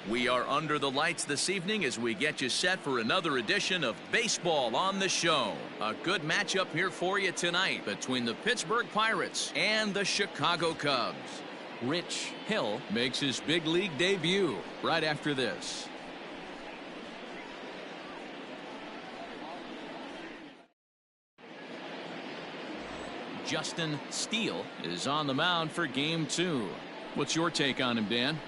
We are under the lights this evening as we get you set for another edition of Baseball on the Show. A good matchup here for you tonight between the Pittsburgh Pirates and the Chicago Cubs. Rich Hill makes his big league debut right after this. Justin Steele is on the mound for game 2. What's your take on him, Dan?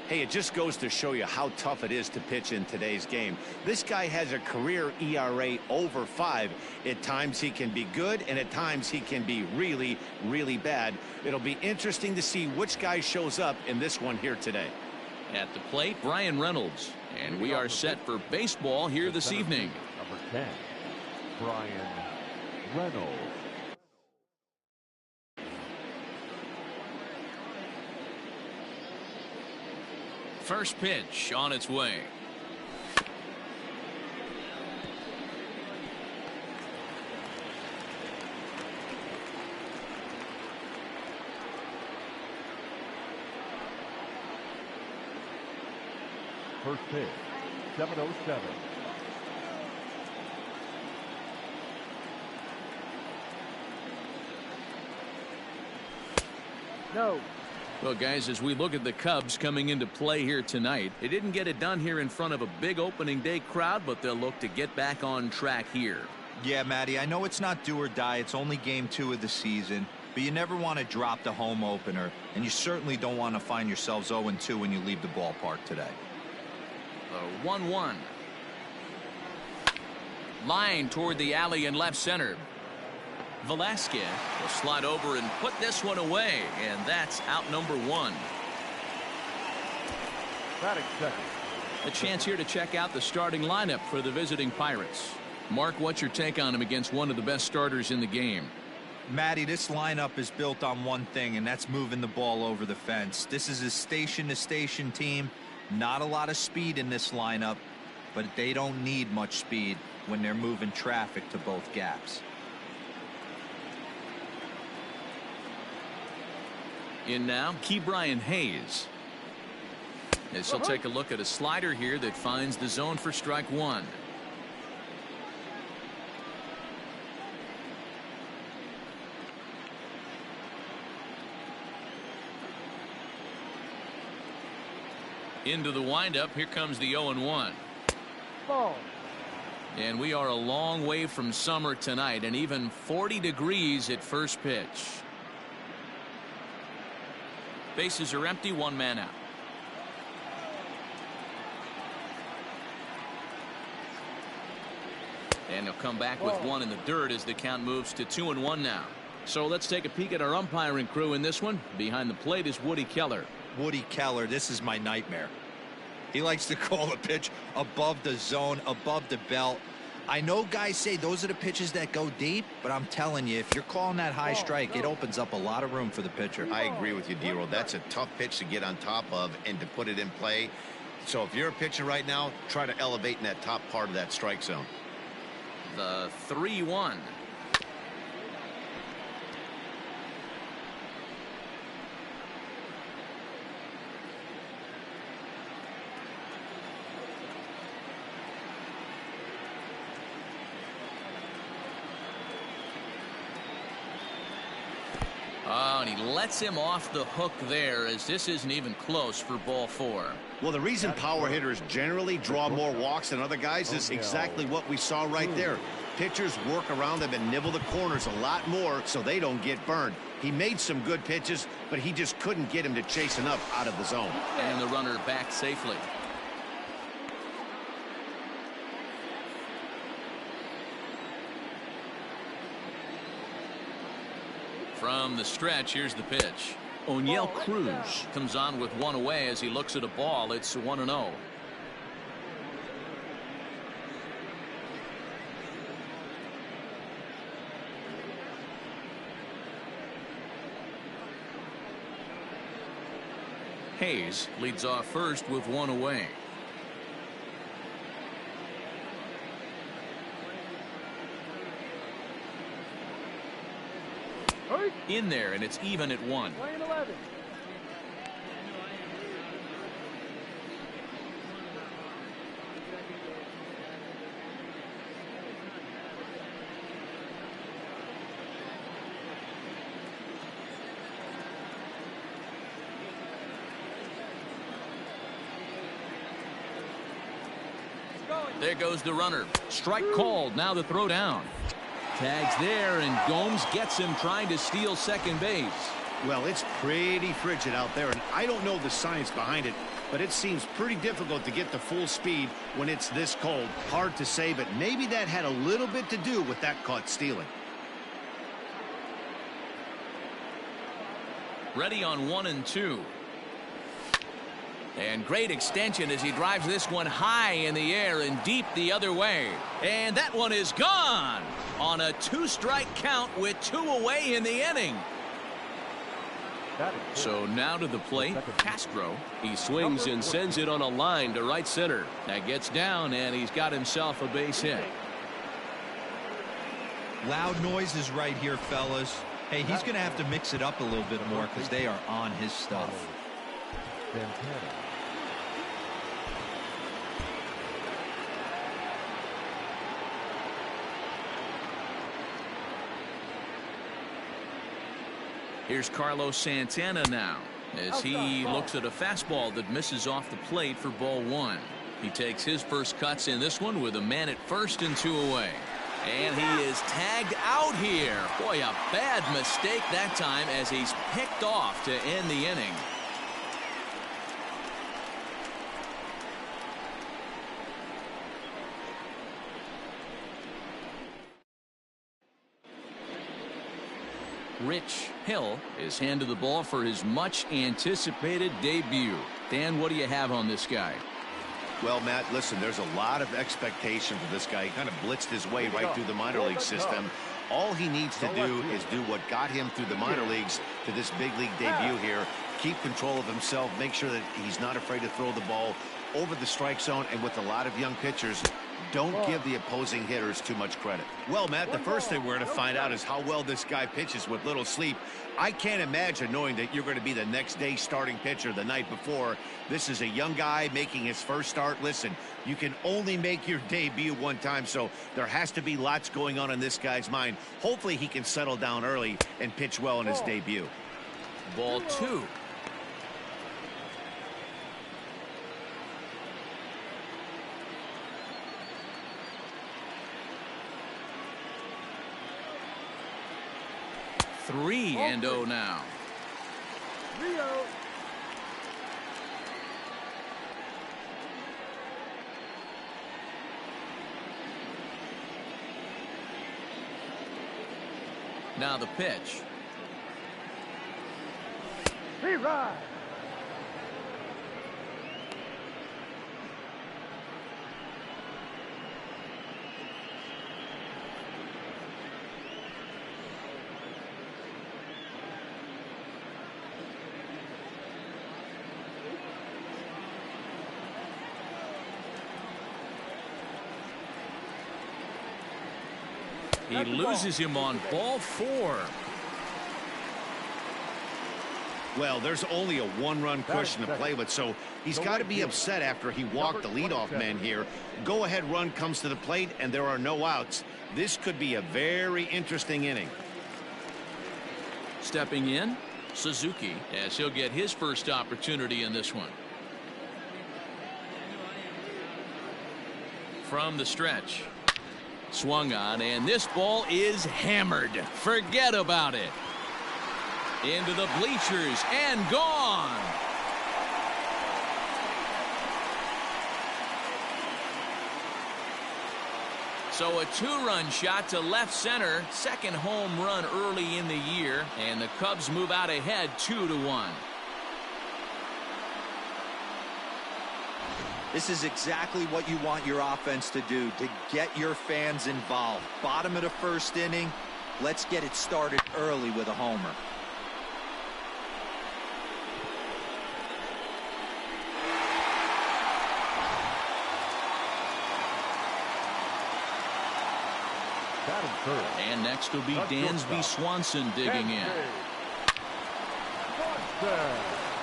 Hey, it just goes to show you how tough it is to pitch in today's game. This guy has a career ERA over 5. At times he can be good, and at times he can be really, really bad. It'll be interesting to see which guy shows up in this one here today. At the plate, Brian Reynolds. And we are set for baseball here this evening. Number 10, Brian Reynolds. First pitch on its way. First pitch, 7:07. No. Well, guys, as we look at the Cubs coming into play here tonight, they didn't get it done here in front of a big opening day crowd, but they'll look to get back on track here. Yeah, Matty, I know it's not do or die. It's only game 2 of the season, but you never want to drop the home opener, and you certainly don't want to find yourselves 0-2 when you leave the ballpark today. 1-1. Line toward the alley in left center. Velasquez will slide over and put this one away, and that's out number 1. Batting second. A chance here to check out the starting lineup for the visiting Pirates. Mark, what's your take on him against one of the best starters in the game? Matty, this lineup is built on one thing, and that's moving the ball over the fence. This is a station-to-station team. Not a lot of speed in this lineup, but they don't need much speed when they're moving traffic to both gaps. In now, Ke'Bryan Hayes. As he'll take a look at a slider here that finds the zone for strike 1. Into the windup, here comes the 0-1. Ball. And we are a long way from summer tonight, and even 40 degrees at first pitch. Bases are empty, 1 man out. And he'll come back with 1 in the dirt as the count moves to 2-1 now. So let's take a peek at our umpiring crew in this one. Behind the plate is Woody Keller. Woody Keller, this is my nightmare. He likes to call a pitch above the zone, above the belt. I know guys say those are the pitches that go deep, but I'm telling you, if you're calling that high strike, it opens up a lot of room for the pitcher. I agree with you, D-Roll. That's a tough pitch to get on top of and to put it in play. So if you're a pitcher right now, try to elevate in that top part of that strike zone. The 3-1. Oh, and he lets him off the hook there, as this isn't even close for ball 4. Well, the reason power hitters generally draw more walks than other guys is exactly what we saw right there. Pitchers work around them and nibble the corners a lot more so they don't get burned. He made some good pitches, but he just couldn't get him to chase enough out of the zone. And the runner back safely. From the stretch, here's the pitch. O'Neill Cruz comes on with 1 away as he looks at a ball. It's 1-0. Hayes leads off first with 1 away. In there, and it's even at 1. There goes the runner. Strike called. Now the throw down. Tags there, and Gomes gets him trying to steal second base. Well, it's pretty frigid out there, and I don't know the science behind it, but it seems pretty difficult to get to full speed when it's this cold. Hard to say, but maybe that had a little bit to do with that caught stealing. Ready on 1 and 2. And great extension as he drives this one high in the air and deep the other way. And that one is gone on a 2-strike count with 2 away in the inning. So now to the plate, Castro. He swings and sends it on a line to right center. That gets down, and he's got himself a base hit. Loud noises right here, fellas. Hey, he's going to have to mix it up a little bit more because they are on his stuff. Here's Carlos Santana now as he looks at a fastball that misses off the plate for ball 1. He takes his first cuts in this one with a man at first and 2 away. And he is tagged out here. Boy, a bad mistake that time as he's picked off to end the inning. Rich Hill is handed the ball for his much anticipated debut. Dan, what do you have on this guy? Well, Matt, listen, there's a lot of expectation for this guy. He kind of blitzed his way right through the minor league system. All he needs to do is do what got him through the minor leagues to this big league debut here. Keep control of himself, make sure that he's not afraid to throw the ball over the strike zone, and with a lot of young pitchers, don't give the opposing hitters too much credit. Well, Matt, the first thing we're going to find out is how well this guy pitches with little sleep. I can't imagine knowing that you're going to be the next day starting pitcher the night before. This is a young guy making his first start. Listen, you can only make your debut one time, so there has to be lots going on in this guy's mind. Hopefully he can settle down early and pitch well in his debut. Ball 2. Three and 0 now. Now the pitch. Rerun. He loses him on ball 4. Well, there's only a 1-run cushion to play with, so he's got to be upset after he walked the leadoff man here. Go-ahead run comes to the plate, and there are no outs. This could be a very interesting inning. Stepping in, Suzuki, as he'll get his first opportunity in this one. From the stretch. Swung on, and this ball is hammered. Forget about it. Into the bleachers and gone. So a 2-run shot to left center. Second home run early in the year, and the Cubs move out ahead 2-1. This is exactly what you want your offense to do, to get your fans involved. Bottom of the first inning, let's get it started early with a homer. And next will be Dansby Swanson digging in.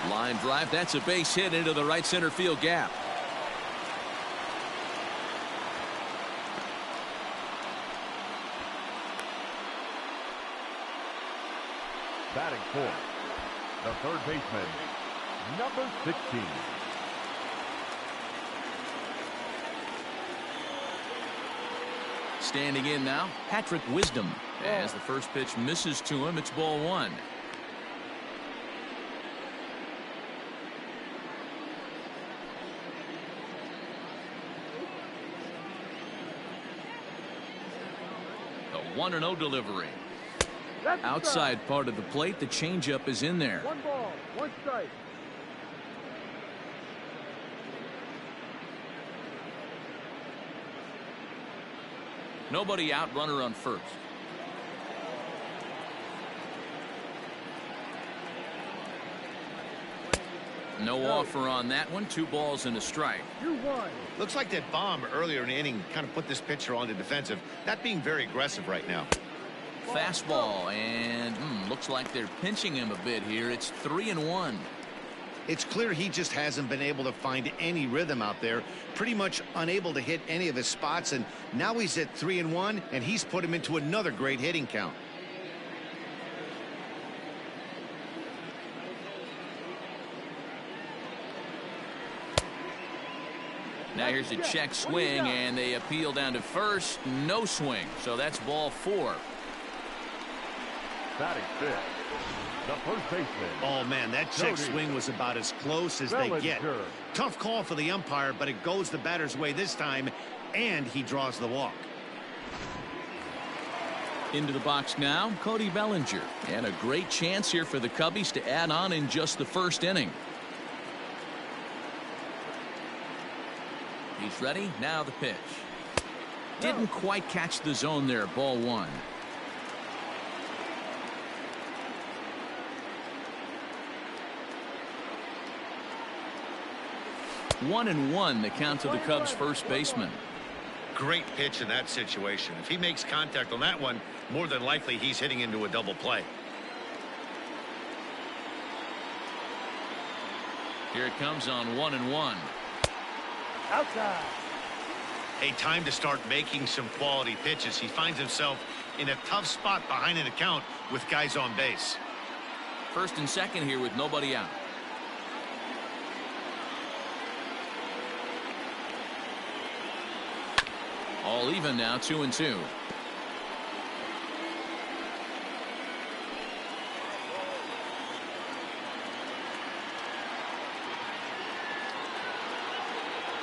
Line drive, that's a base hit into the right center field gap. Batting fourth, the third baseman, number 16. Standing in now, Patrick Wisdom. As the first pitch misses to him, it's ball one. The 1-0 delivery. Outside part of the plate, the changeup is in there. 1 ball, 1 strike. Nobody out, runner on first. No offer on that one. 2 balls and a strike. You won. Looks like that bomb earlier in the inning kind of put this pitcher on the defensive. Not being very aggressive right now. Fastball, and looks like they're pinching him a bit here. It's 3-1. It's clear he just hasn't been able to find any rhythm out there. Pretty much unable to hit any of his spots, and now he's at 3-1, and he's put him into another great hitting count. Now here's a check swing, and they appeal down to first. No swing, so that's ball 4. Batting fifth, the first baseman. Oh, man, that check swing was about as close as they get. Tough call for the umpire, but it goes the batter's way this time, and he draws the walk. Into the box now, Cody Bellinger. And a great chance here for the Cubbies to add on in just the first inning. He's ready. Now the pitch. Didn't quite catch the zone there. Ball 1. One and one, the count to the Cubs first baseman. Great pitch in that situation. If he makes contact on that one, more than likely he's hitting into a double play. Here it comes on 1-1. Outside. A time to start making some quality pitches. He finds himself in a tough spot behind an account with guys on base. First and second here with nobody out. All even now, 2-2.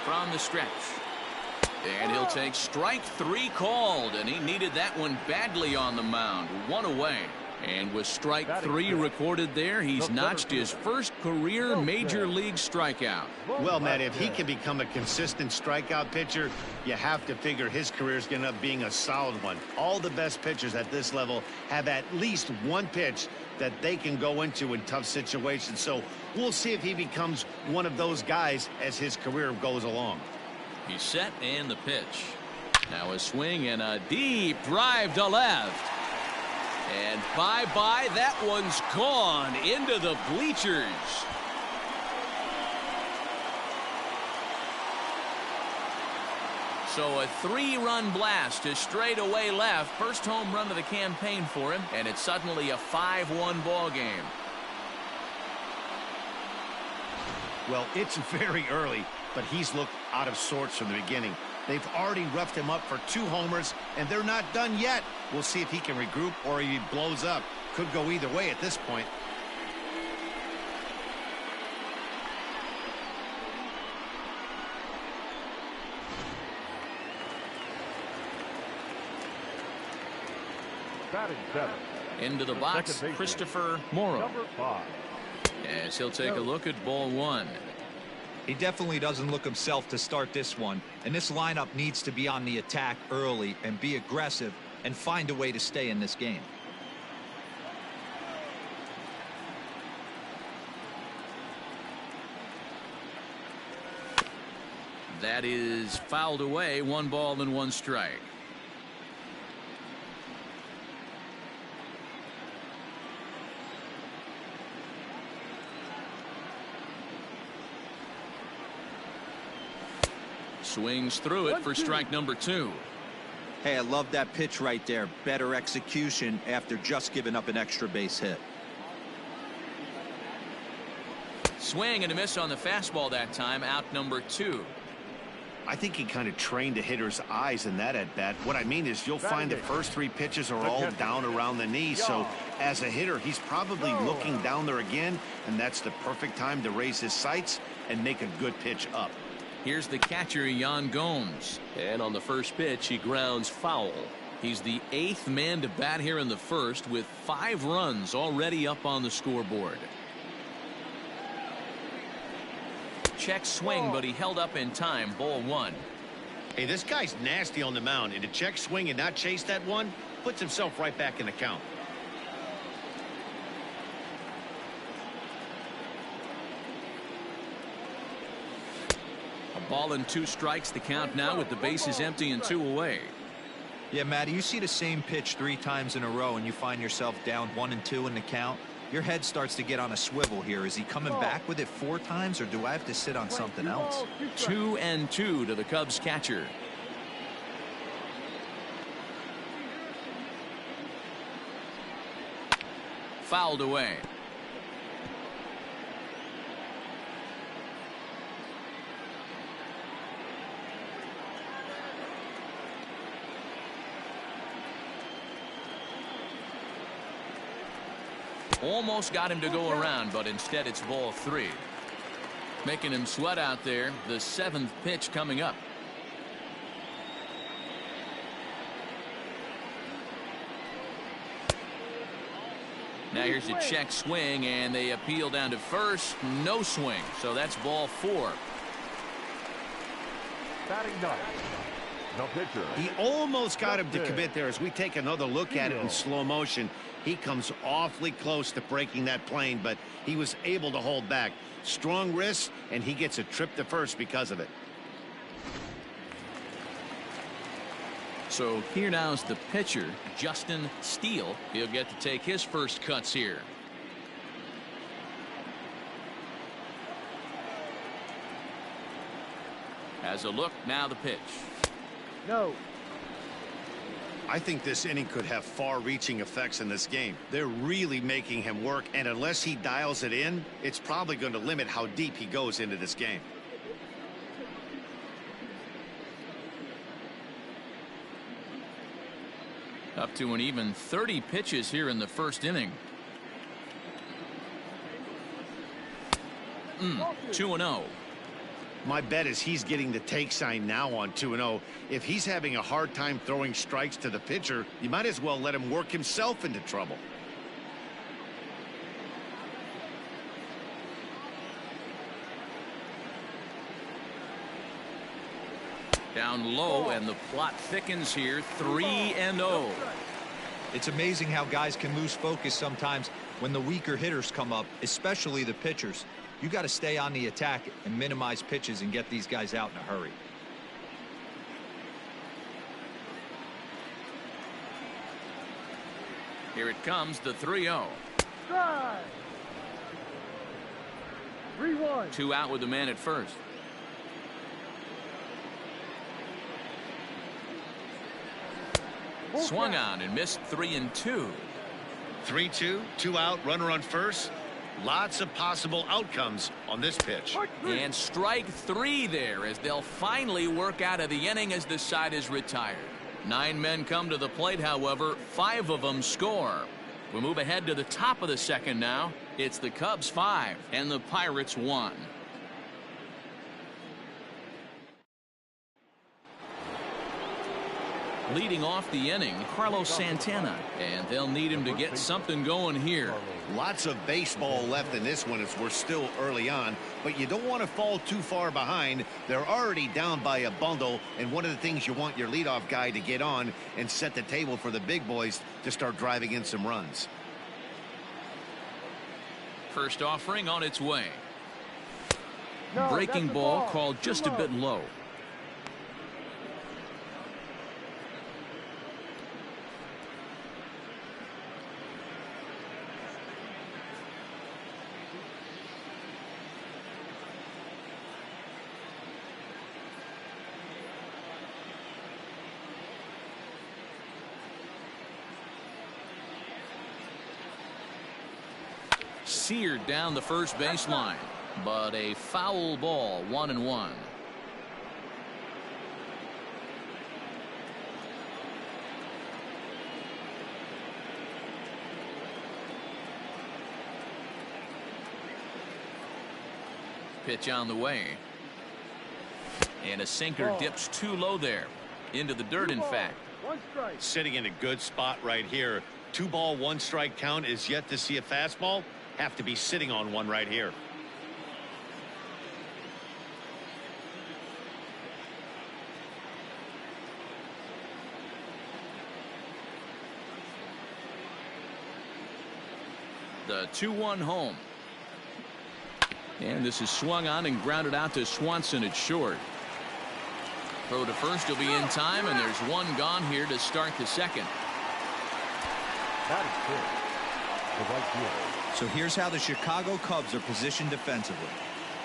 From the stretch. And he'll take strike 3 called, and he needed that one badly on the mound. 1 away. And with strike 3 recorded there, he's notched his first career major league strikeout. Well, Matt, if he can become a consistent strikeout pitcher, you have to figure his career is going to end up being a solid one. All the best pitchers at this level have at least one pitch that they can go into in tough situations. So we'll see if he becomes one of those guys as his career goes along. He's set, and the pitch. Now a swing and a deep drive to left. And bye-bye, that one's gone into the bleachers. So a 3-run blast to straightaway left. First home run of the campaign for him, and it's suddenly a 5-1 ball game. Well, it's very early, but he's looked out of sorts from the beginning. They've already roughed him up for 2 homers, and they're not done yet. We'll see if he can regroup or he blows up. Could go either way at this point. Batting 7. Into the box, Christopher Morrow. Number 5. As he'll take a look at ball 1. He definitely doesn't look himself to start this one, and this lineup needs to be on the attack early and be aggressive and find a way to stay in this game. That is fouled away. 1 ball and 1 strike. Swings through it for strike number 2. Hey, I love that pitch right there. Better execution after just giving up an extra base hit. Swing and a miss on the fastball that time. Out number 2. I think he kind of trained the hitter's eyes in that at bat. What I mean is you'll find the first 3 pitches are all down around the knee. So as a hitter, he's probably looking down there again, and that's the perfect time to raise his sights and make a good pitch up. Here's the catcher, Yan Gomes. And on the first pitch, he grounds foul. He's the 8th man to bat here in the first with 5 runs already up on the scoreboard. Check swing, but he held up in time. Ball 1. Hey, this guy's nasty on the mound, and to check swing and not chase that one puts himself right back in the count. A ball and 2 strikes, the count now with the bases empty and 2 away. Yeah, Matty, you see the same pitch 3 times in a row and you find yourself down 1 and 2 in the count. Your head starts to get on a swivel here. Is he coming back with it 4 times, or do I have to sit on something else? 2 and 2 to the Cubs catcher. Fouled away. Almost got him to go around, but instead it's ball 3. Making him sweat out there. The 7th pitch coming up. Now here's a check swing, and they appeal down to first. No swing, so that's ball 4. Batting 9. The pitcher. He almost got him to commit there. As we take another look at it in slow motion, he comes awfully close to breaking that plane, but he was able to hold back. Strong wrist, and he gets a trip to first because of it. So here now is the pitcher, Justin Steele. He'll get to take his first cuts here. Has a look, now the pitch. No. I think this inning could have far-reaching effects in this game. They're really making him work, and unless he dials it in, it's probably going to limit how deep he goes into this game. Up to an even 30 pitches here in the first inning. 2-0. My bet is he's getting the take sign now on 2-0. If he's having a hard time throwing strikes to the pitcher, you might as well let him work himself into trouble. Down low, and the plot thickens here. 3-0. It's amazing how guys can lose focus sometimes when the weaker hitters come up, especially the pitchers. You got to stay on the attack and minimize pitches and get these guys out in a hurry. Here it comes, the 3-0. Strike. 3-1. 2 out with the man at first. Swung on and missed. 3-2. 3-2, 2 out, runner on first. Lots of possible outcomes on this pitch. And strike 3 there as they'll finally work out of the inning as the side is retired. 9 men come to the plate, however, 5 of them score. We move ahead to the top of the second now. It's the Cubs 5 and the Pirates 1. Leading off the inning, Carlos Santana, and they'll need him to get something going here. Lots of baseball left in this one as we're still early on, but you don't want to fall too far behind. They're already down by a bundle, and one of the things you want your leadoff guy to get on and set the table for the big boys to start driving in some runs. First offering on its way. No, Breaking that's a ball ball. called just a bit low. Seared down the first baseline, but a foul ball. 1-1. Pitch on the way. And a sinker dips too low there. Into the dirt, in fact. One strike. Sitting in a good spot right here. 2-ball, 1-strike count is yet to see a fastball. Have to be sitting on one right here. The 2-1 home. And this is swung on and grounded out to Swanson at short. Throw to first will be in time, and there's one gone here to start the second. That is good. The right field. So here's how the Chicago Cubs are positioned defensively.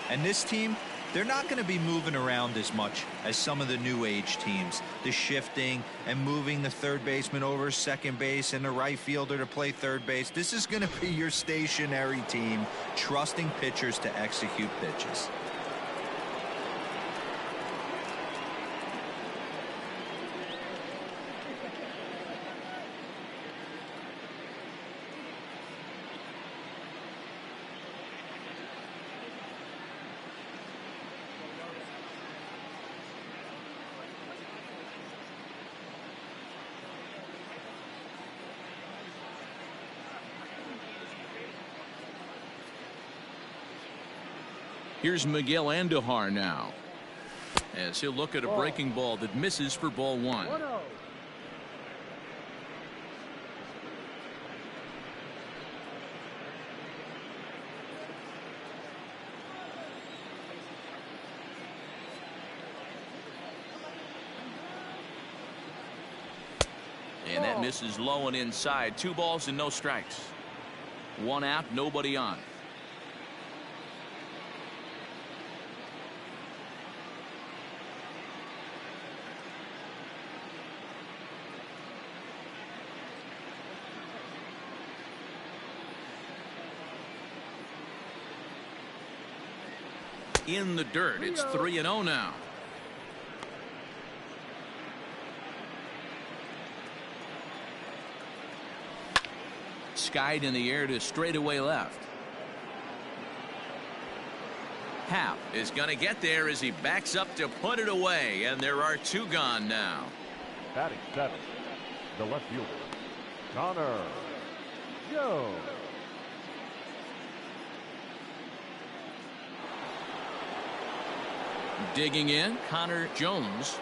And this team, they're not going to be moving around as much as some of the new age teams. The shifting and moving the third baseman over second base and the right fielder to play third base. This is going to be your stationary team, trusting pitchers to execute pitches. Here's Miguel Andujar now, as he'll look at a breaking ball that misses for ball one. 1-0. And that misses low and inside. 2 balls and no strikes. 1 out, nobody on. In the dirt. It's 3-0 now. Skied in the air to straightaway left. Happ is going to get there as he backs up to put it away, and there are 2 gone now. Batting 7. The left fielder, Connor Jones. Digging in, Connor Jones.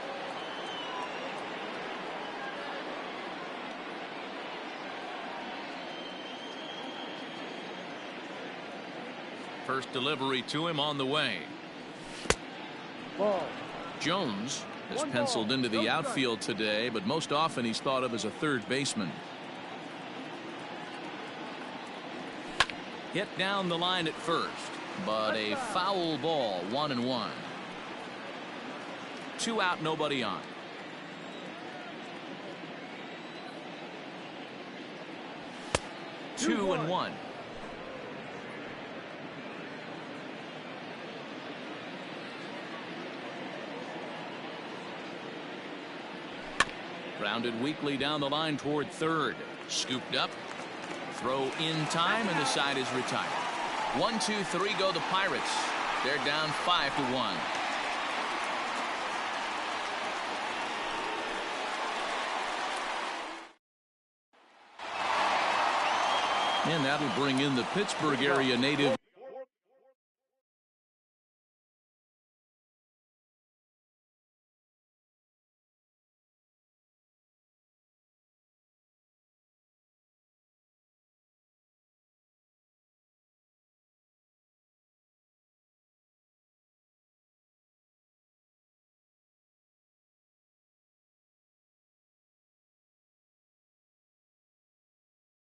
First delivery to him on the way. Ball. Jones has One penciled ball, into the no outfield today, but most often he's thought of as a third baseman. Hit down the line at first, but a foul ball, 1-1. 2 out, nobody on. Two and one. Grounded weakly down the line toward third. Scooped up. Throw in time, and the side is retired. 1, 2, 3 go the Pirates. They're down 5-1. And that'll bring in the Pittsburgh area native.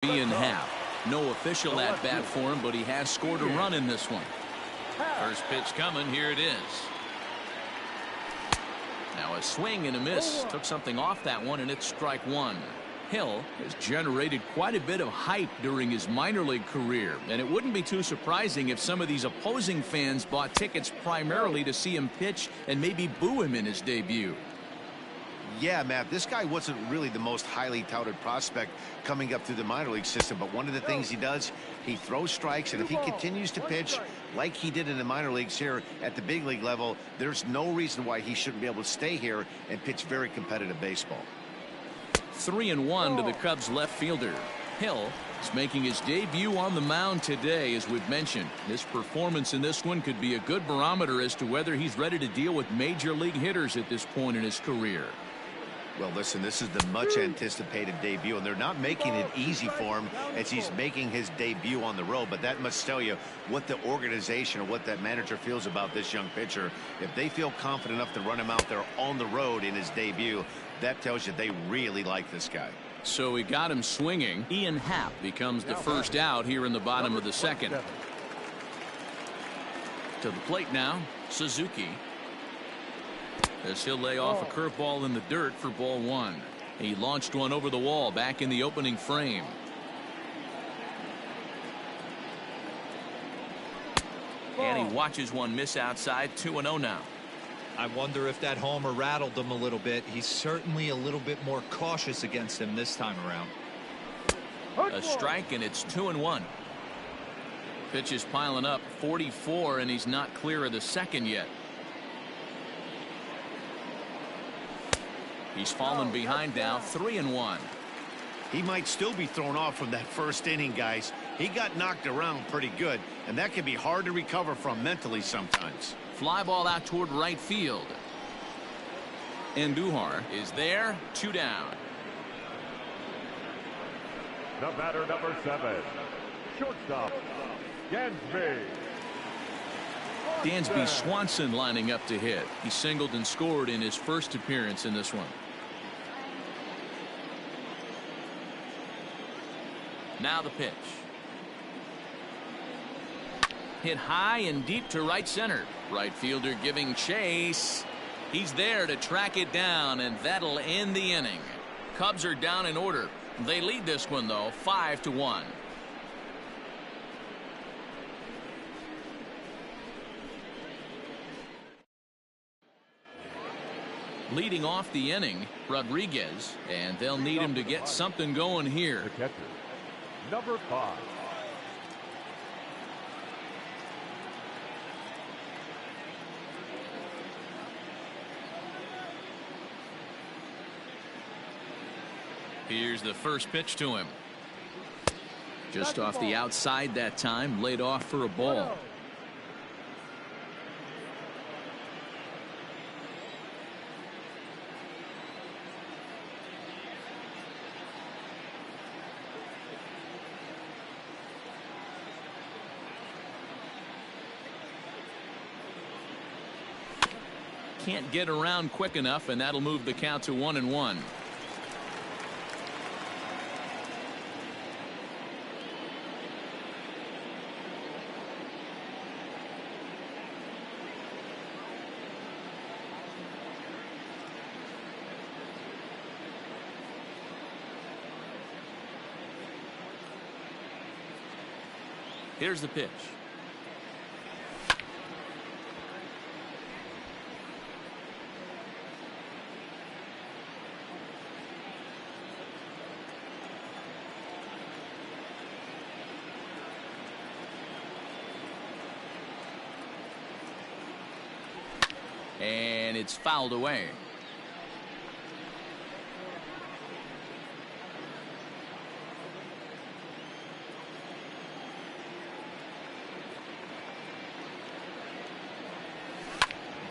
Ian Happ. No official at bat for him, but he has scored a run in this one. First pitch coming. Here it is. Now a swing and a miss. Took something off that one, and it's strike one. Hill has generated quite a bit of hype during his minor league career, and it wouldn't be too surprising if some of these opposing fans bought tickets primarily to see him pitch and maybe boo him in his debut. Yeah, Matt, this guy wasn't really the most highly touted prospect coming up through the minor league system, but one of the things he does, he throws strikes, and if he continues to pitch like he did in the minor leagues here at the big league level, there's no reason why he shouldn't be able to stay here and pitch very competitive baseball. 3-1 to the Cubs left fielder. Hill is making his debut on the mound today, as we've mentioned. His performance in this one could be a good barometer as to whether he's ready to deal with major league hitters at this point in his career. Well, listen, this is the much anticipated debut, and they're not making it easy for him as he's making his debut on the road, but that must tell you what the organization or what that manager feels about this young pitcher. If they feel confident enough to run him out there on the road in his debut, that tells you they really like this guy. So he got him swinging. Ian Happ becomes the first out here in the bottom of the second. To the plate now, Suzuki. As he'll lay off a curveball in the dirt for ball one. He launched one over the wall back in the opening frame. And he watches one miss outside. 2-0 now. I wonder if that homer rattled him a little bit. He's certainly a little bit more cautious against him this time around. A strike, and it's 2-1. Pitch is piling up. 44, and he's not clear of the second yet. He's fallen behind now. 3-1. He might still be thrown off from that first inning, guys. He got knocked around pretty good, and that can be hard to recover from mentally sometimes. Fly ball out toward right field. Andujar is there. 2 down. The batter, number 7, shortstop, Dansby. Dansby Swanson lining up to hit. He singled and scored in his first appearance in this one. Now the pitch. Hit high and deep to right center. Right fielder giving chase. He's there to track it down, and that'll end the inning. Cubs are down in order. They lead this one, though, 5-1. Leading off the inning, Rodriguez, and they'll need him to get something going here. The catcher, number 5. Here's the first pitch to him. Just off the outside that time, laid off for a ball. Can't get around quick enough, and that'll move the count to 1-1. Here's the pitch. And it's fouled away.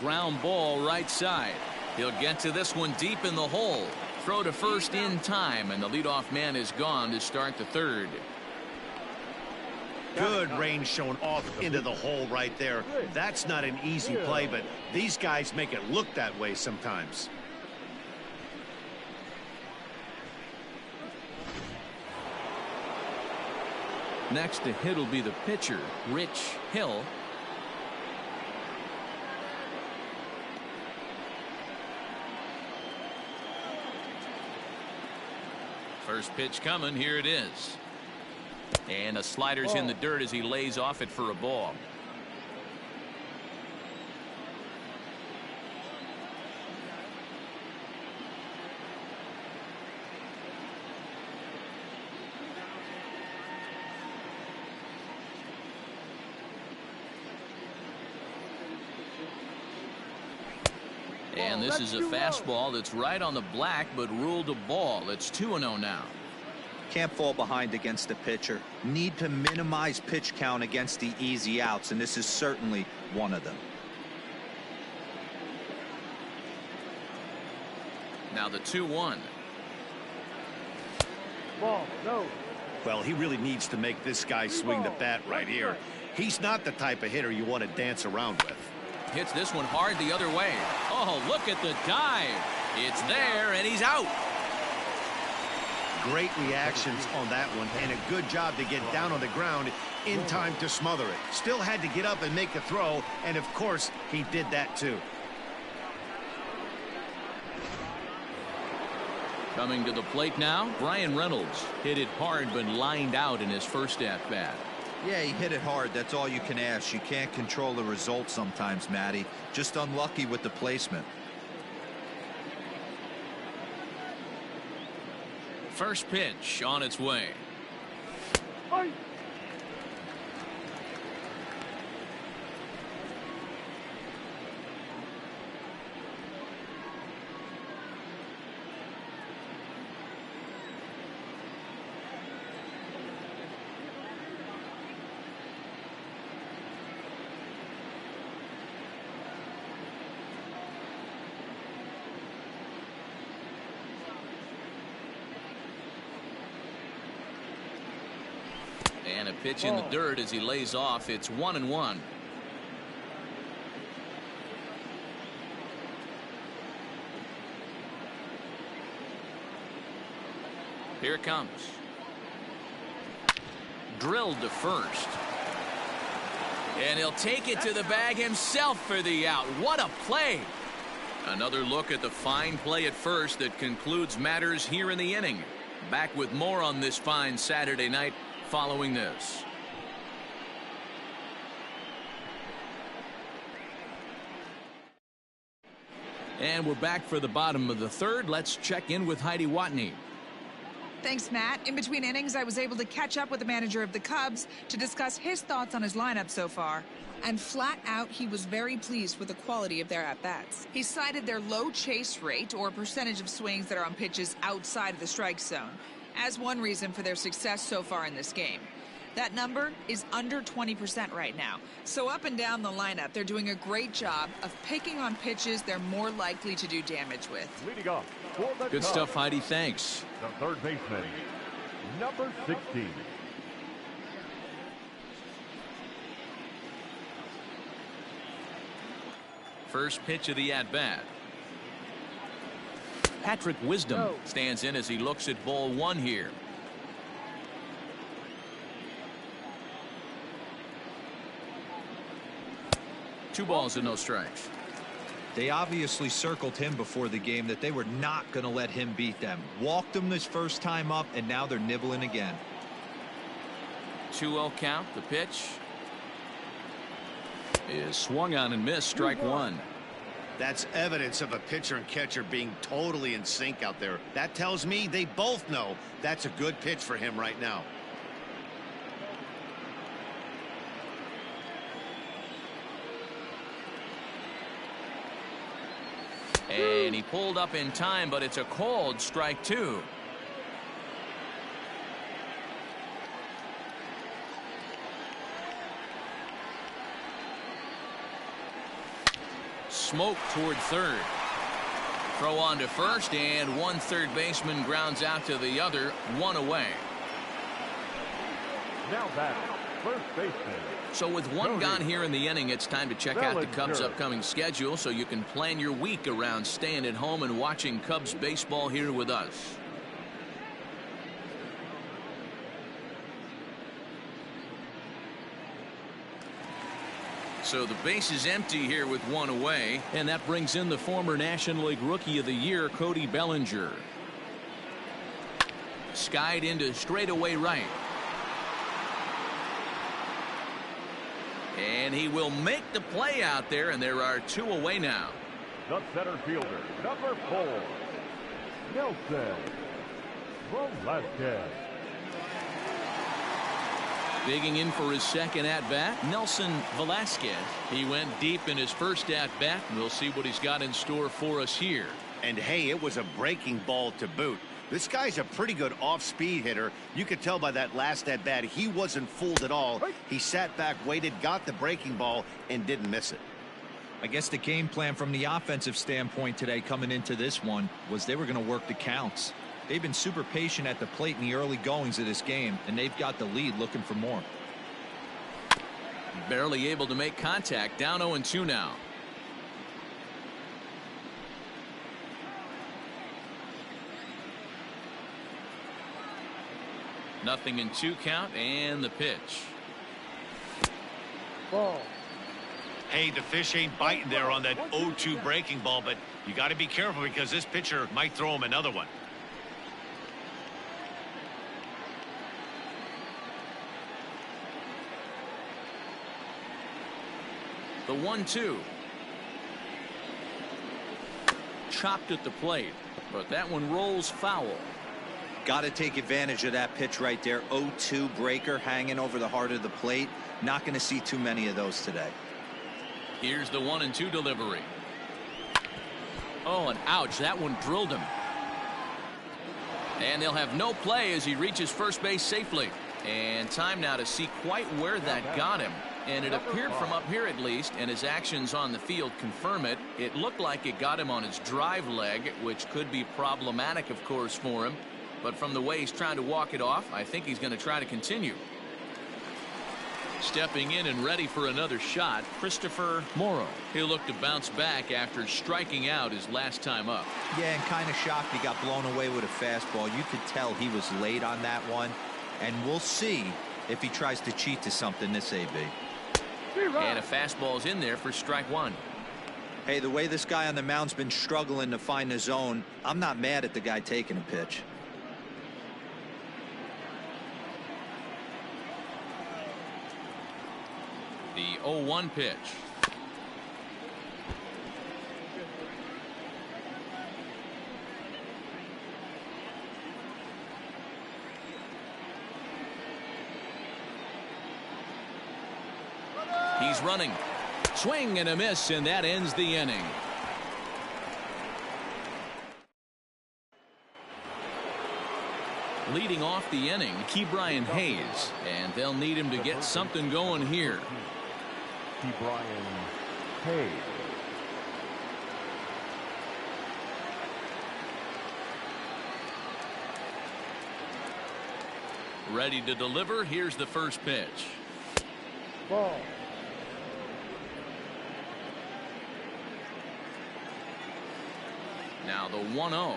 Ground ball right side. He'll get to this one deep in the hole. Throw to first in time, and the leadoff man is gone to start the third. Good range shown off into the hole right there. That's not an easy play, but these guys make it look that way sometimes. Next to hit will be the pitcher, Rich Hill. First pitch coming. Here it is. And a slider's in the dirt as he lays off it for a ball. And this is a fastball that's right on the black, but ruled a ball. It's 2-0 now. Can't fall behind against the pitcher. Need to minimize pitch count against the easy outs, and this is certainly one of them. Now the 2-1. Ball, no. Well, he really needs to make this guy swing the bat right here. He's not the type of hitter you want to dance around with. Hits this one hard the other way. Oh, look at the dive. It's there, and he's out. Great reactions on that one, and a good job to get down on the ground in time to smother it. Still had to get up and make a throw, and of course, he did that too. Coming to the plate now, Brian Reynolds. Hit it hard, but lined out in his first at-bat. Yeah, he hit it hard. That's all you can ask. You can't control the result sometimes, Matty. Just unlucky with the placement. First pitch on its way. Fight. And a pitch in the dirt as he lays off. It's 1-1. Here it comes. Drilled to first. And he'll take it to the bag himself for the out. What a play. Another look at the fine play at first that concludes matters here in the inning. Back with more on this fine Saturday night following this. And we're back for the bottom of the third. Let's check in with Heidi Watney. Thanks, Matt. In between innings, I was able to catch up with the manager of the Cubs to discuss his thoughts on his lineup so far. And flat out, he was very pleased with the quality of their at-bats. He cited their low chase rate, or percentage of swings that are on pitches outside of the strike zone, as one reason for their success so far in this game. That number is under 20% right now. So up and down the lineup, they're doing a great job of picking on pitches they're more likely to do damage with. Leading off for the Good Cubs, stuff, Heidi. Thanks. the third baseman, number 16. First pitch of the at-bat. Patrick Wisdom stands in as he looks at ball one here. Two balls and no strikes. They obviously circled him before the game that they were not going to let him beat them. Walked him this first time up, and now they're nibbling again. 2-0 count. The pitch is swung on and missed. Strike one. That's evidence of a pitcher and catcher being totally in sync out there. That tells me they both know that's a good pitch for him right now. And he pulled up in time, but it's a called strike two. Smoke toward third. Throw on to first, and one third baseman grounds out to the other, one away. Now back, first baseman. So with one gone here in the inning, it's time to check out the Cubs' upcoming schedule so you can plan your week around staying at home and watching Cubs baseball here with us. So the base is empty here with one away, and that brings in the former National League Rookie of the Year, Cody Bellinger. Skied into straightaway right. And he will make the play out there, and there are two away now. The center fielder, number 4, Nelson Velasquez. Digging in for his second at-bat, Nelson Velasquez. He went deep in his first at-bat. We'll see what he's got in store for us here. And hey, it was a breaking ball to boot. This guy's a pretty good off-speed hitter. You could tell by that last at-bat he wasn't fooled at all. He sat back, waited, got the breaking ball, and didn't miss it. I guess the game plan from the offensive standpoint today coming into this one was they were going to work the counts. They've been super patient at the plate in the early goings of this game, and they've got the lead looking for more. Barely able to make contact. Down 0-2 now. Nothing in 2 count, and the pitch. Ball. Hey, the fish ain't biting there on that 0-2 breaking ball, but you got to be careful because this pitcher might throw him another one. The 1-2. Chopped at the plate, but that one rolls foul. Got to take advantage of that pitch right there. 0-2 breaker hanging over the heart of the plate. Not going to see too many of those today. Here's the 1-2 delivery. Oh, and ouch, that one drilled him. And they'll have no play as he reaches first base safely. And time now to see quite where that got him. And it appeared from up here at least, and his actions on the field confirm it. It looked like it got him on his drive leg, which could be problematic, of course, for him. But from the way he's trying to walk it off, I think he's going to try to continue. Stepping in and ready for another shot, Christopher Morrow. He'll look to bounce back after striking out his last time up. Yeah, and kind of shocked he got blown away with a fastball. You could tell he was late on that one. And we'll see if he tries to cheat to something this AB. And a fastball's in there for strike 1. Hey, the way this guy on the mound's been struggling to find the zone, I'm not mad at the guy taking a pitch. The 0-1 pitch. He's running. Swing and a miss, and that ends the inning. Leading off the inning, Ke'Bryan Hayes, and they'll need him to get something going here. Ke'Bryan Hayes. Ready to deliver. Here's the first pitch. Ball. Now the 1-0.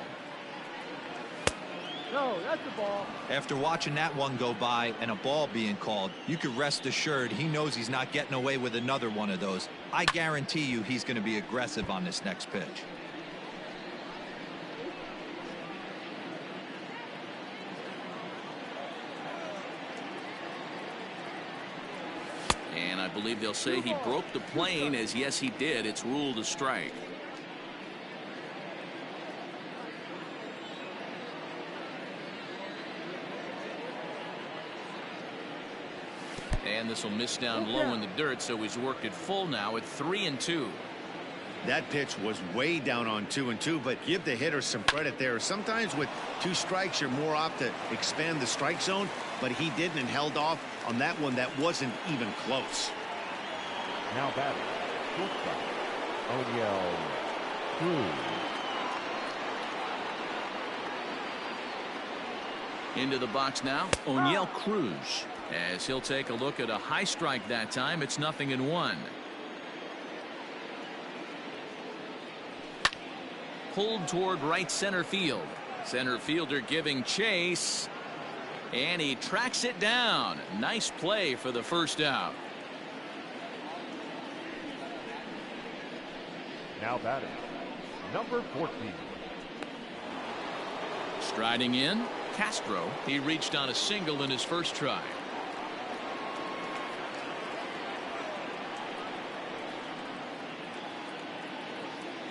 No, that's a ball. After watching that one go by and a ball being called, you could rest assured he knows he's not getting away with another one of those. I guarantee you he's going to be aggressive on this next pitch. And I believe they'll say he broke the plane, as yes he did. It's ruled a strike. And this will miss down low in the dirt, so he's worked it full now at 3-2. That pitch was way down on 2-2, but give the hitter some credit there. Sometimes with 2 strikes, you're more apt to expand the strike zone, but he didn't and held off on that one that wasn't even close. Now batting, shortstop, O'Neill Cruz. Into the box now, O'Neill Cruz. As he'll take a look at a high strike that time, it's 0-1. Pulled toward right center field. Center fielder giving chase. And he tracks it down. Nice play for the first out. Now batting, number 14. Striding in, Castro. He reached on a single in his first try.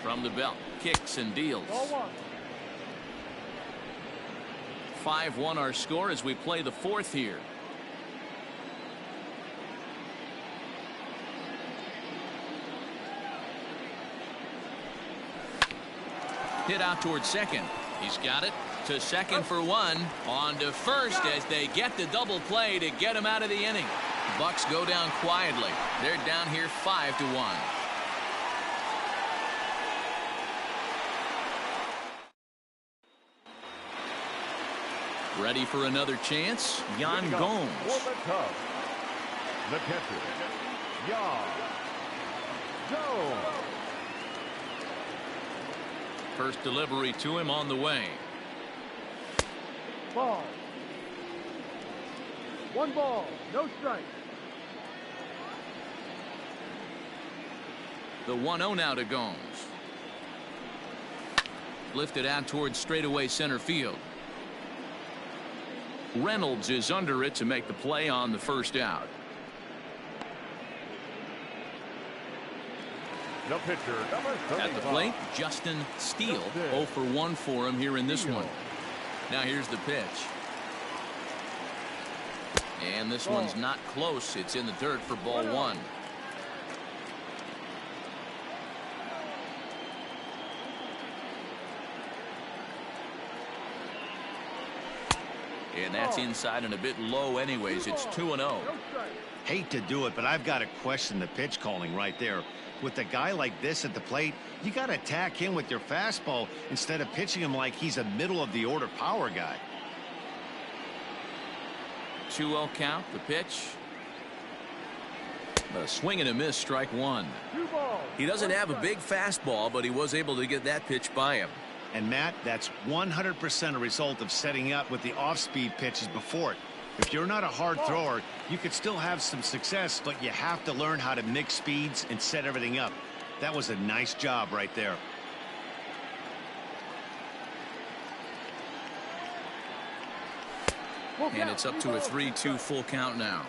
From the belt, kicks and deals. 5-1 our score as we play the 4th here. Pitt out towards second. He's got it to second for one. On to first as they get the double play to get him out of the inning. Bucks go down quietly. They're down here 5-1. Ready for another chance? Yan Gomes. For the Cubs, the catcher, Yan Gomes. First delivery to him on the way. Ball. 1 ball, no strike. The 1-0 now to Gomes. Lifted out towards straightaway center field. Reynolds is under it to make the play on the first out. The pitcher, number 35. At the plate, Justin Steele. 0 for 1 for him here in this one. Now here's the pitch. And this one's not close. It's in the dirt for ball 1. And that's inside and a bit low anyways. It's 2-0. Hate to do it, but I've got to question the pitch calling right there. With a guy like this at the plate, you got to attack him with your fastball instead of pitching him like he's a middle of the order power guy. 2-0 count. The pitch. A swing and a miss, strike 1. He doesn't have a big fastball, but he was able to get that pitch by him. And Matt, that's 100% a result of setting up with the off-speed pitches before it. If you're not a hard thrower, you could still have some success, but you have to learn how to mix speeds and set everything up. That was a nice job right there. And it's up to a 3-2 full count now.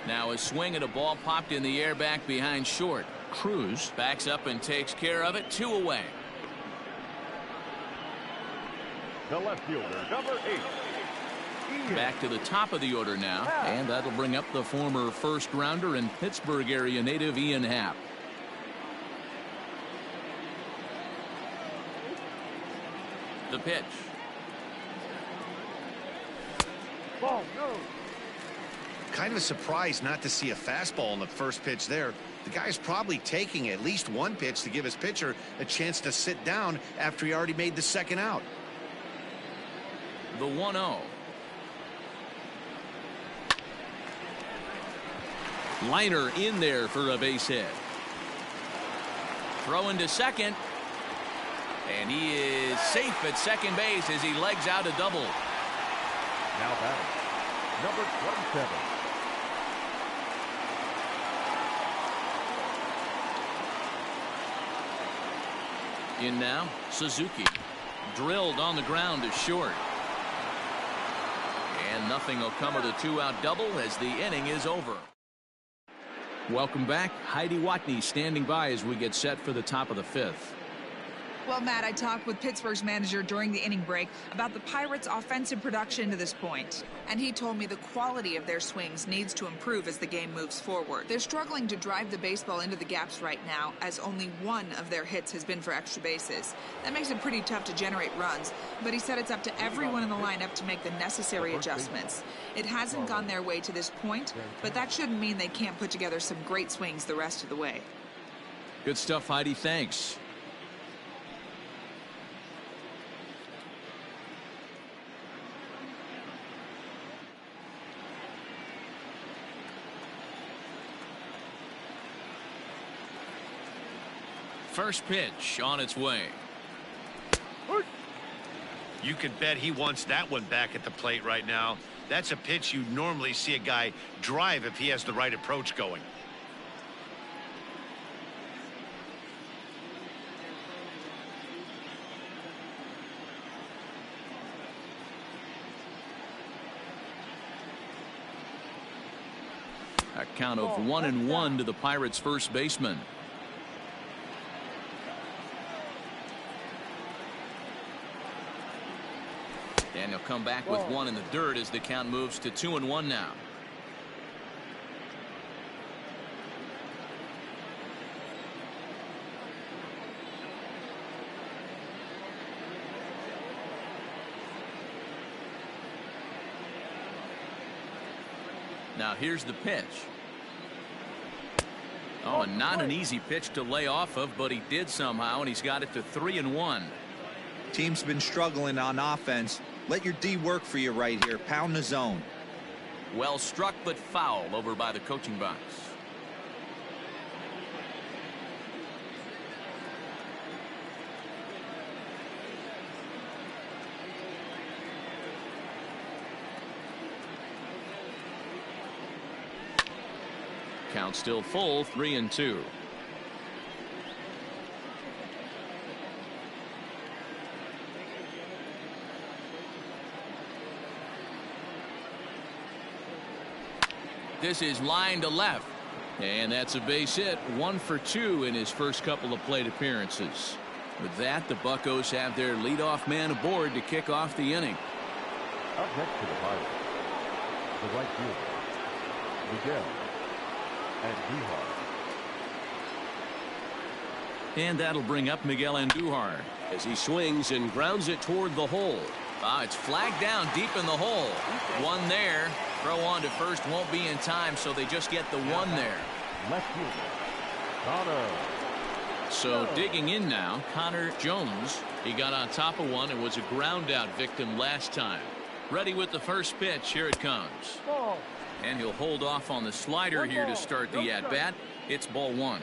Now a swing and a ball popped in the air back behind short. Cruz backs up and takes care of it. 2 away. The left fielder, number 8. Back to the top of the order now, and that'll bring up the former first rounder and Pittsburgh area native Ian Happ. The pitch. Ball, no. Kind of a surprise not to see a fastball on the first pitch there. The guy's probably taking at least one pitch to give his pitcher a chance to sit down after he already made the second out. The 1-0. Liner in there for a base hit. Throw into second. And he is safe at second base as he legs out a double. Now batting, number 27. In now, Suzuki. Drilled on the ground to short. And nothing will come of the 2-out double as the inning is over. Welcome back. Heidi Watney standing by as we get set for the top of the 5th. Well, Matt, I talked with Pittsburgh's manager during the inning break about the Pirates' offensive production to this point. And he told me the quality of their swings needs to improve as the game moves forward. They're struggling to drive the baseball into the gaps right now, as only one of their hits has been for extra bases. That makes it pretty tough to generate runs, but he said it's up to everyone in the lineup to make the necessary adjustments. It hasn't gone their way to this point, but that shouldn't mean they can't put together some great swings the rest of the way. Good stuff, Heidi. Thanks. First pitch on its way. You could bet he wants that one back at the plate right now. That's a pitch you normally see a guy drive if he has the right approach going. A count of 1-1 to the Pirates' first baseman. And he'll come back with one in the dirt as the count moves to 2-1 now. Now here's the pitch. Oh, not an easy pitch to lay off of, but he did somehow, and he's got it to 3-1. Team's been struggling on offense. Let your D work for you right here. Pound the zone. Well struck, but foul over by the coaching box. Count still full, 3-2. This is line to left. And that's a base hit. 1 for 2 in his first couple of plate appearances. With that, the Buccos have their leadoff man aboard to kick off the inning. Up next to the Pirates, the right fielder, Miguel Andujar. And that'll bring up Miguel Andujar As he swings and grounds it toward the hole. It's flagged down deep in the hole. One there. Throw on to first won't be in time, so they just get the one there. Left fielder, Connor. So digging in now, Connor Jones. He got on top of one and was a ground out victim last time. Ready with the first pitch. Here it comes. And he'll hold off on the slider here to start the at-bat. It's ball 1.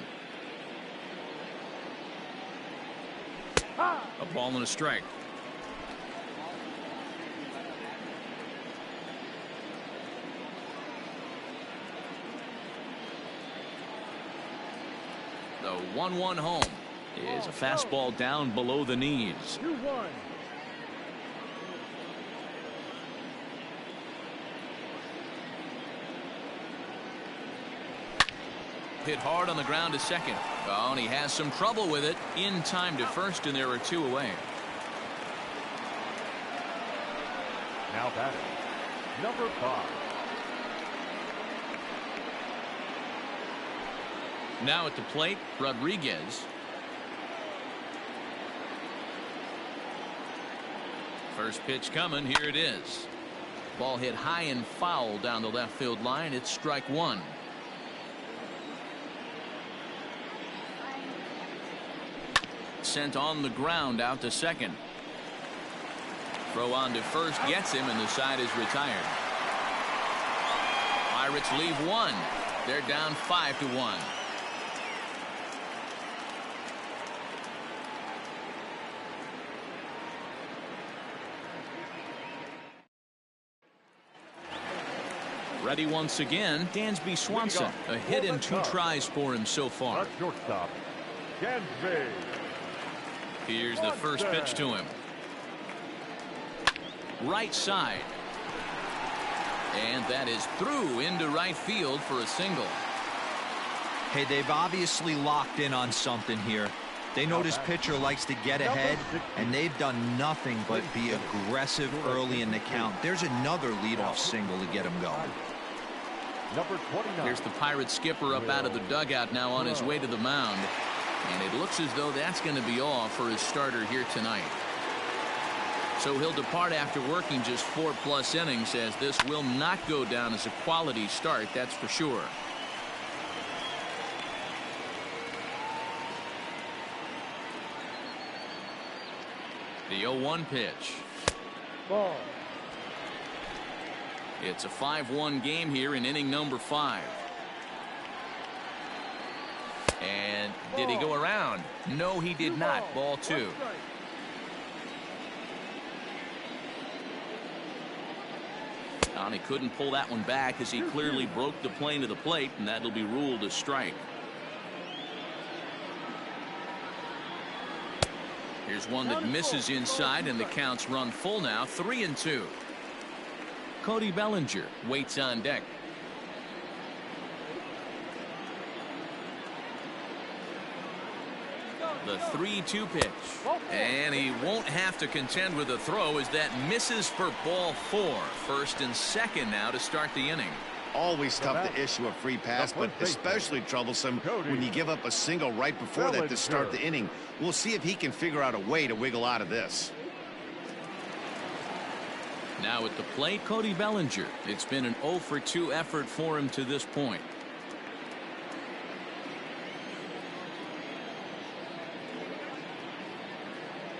A ball and a strike. The 1-1 home is a fastball down below the knees. 2-1. Hit hard on the ground to second. Oh, and he has some trouble with it. In time to first, and there are 2 away. Now batting, number 5. Now at the plate, Rodriguez. First pitch coming. Here it is. Ball hit high and foul down the left field line. It's strike 1. Sent on the ground out to second. Throw on to first gets him, and the side is retired. Pirates leave 1. They're down 5-1. Ready once again, Dansby Swanson. A hit in 2 tries for him so far. Our shortstop, Dansby. Here's the first pitch to him. Right side. And that is through into right field for a single. Hey, they've obviously locked in on something here. They know this pitcher likes to get ahead, and they've done nothing but be aggressive early in the count. There's another leadoff single to get him going. Number 29. Here's the Pirates skipper up out of the dugout now on his way to the mound. And it looks as though that's going to be all for his starter here tonight. So he'll depart after working just 4+ innings, as this will not go down as a quality start, that's for sure. The 0-1 pitch. Ball. It's a 5-1 game here in inning number 5. And did he go around? No, he did not. Ball 2. And he couldn't pull that one back as he clearly broke the plane of the plate, and that'll be ruled a strike. Here's one that misses inside, and the count's run full now. 3-2. Cody Bellinger waits on deck. The 3-2 pitch. And he won't have to contend with a throw as that misses for ball 4. First and second now to start the inning. Always tough to issue a free pass, but especially troublesome when you give up a single right before that to start the inning. We'll see if he can figure out a way to wiggle out of this. Now at the plate, Cody Bellinger. It's been an 0 for 2 effort for him to this point.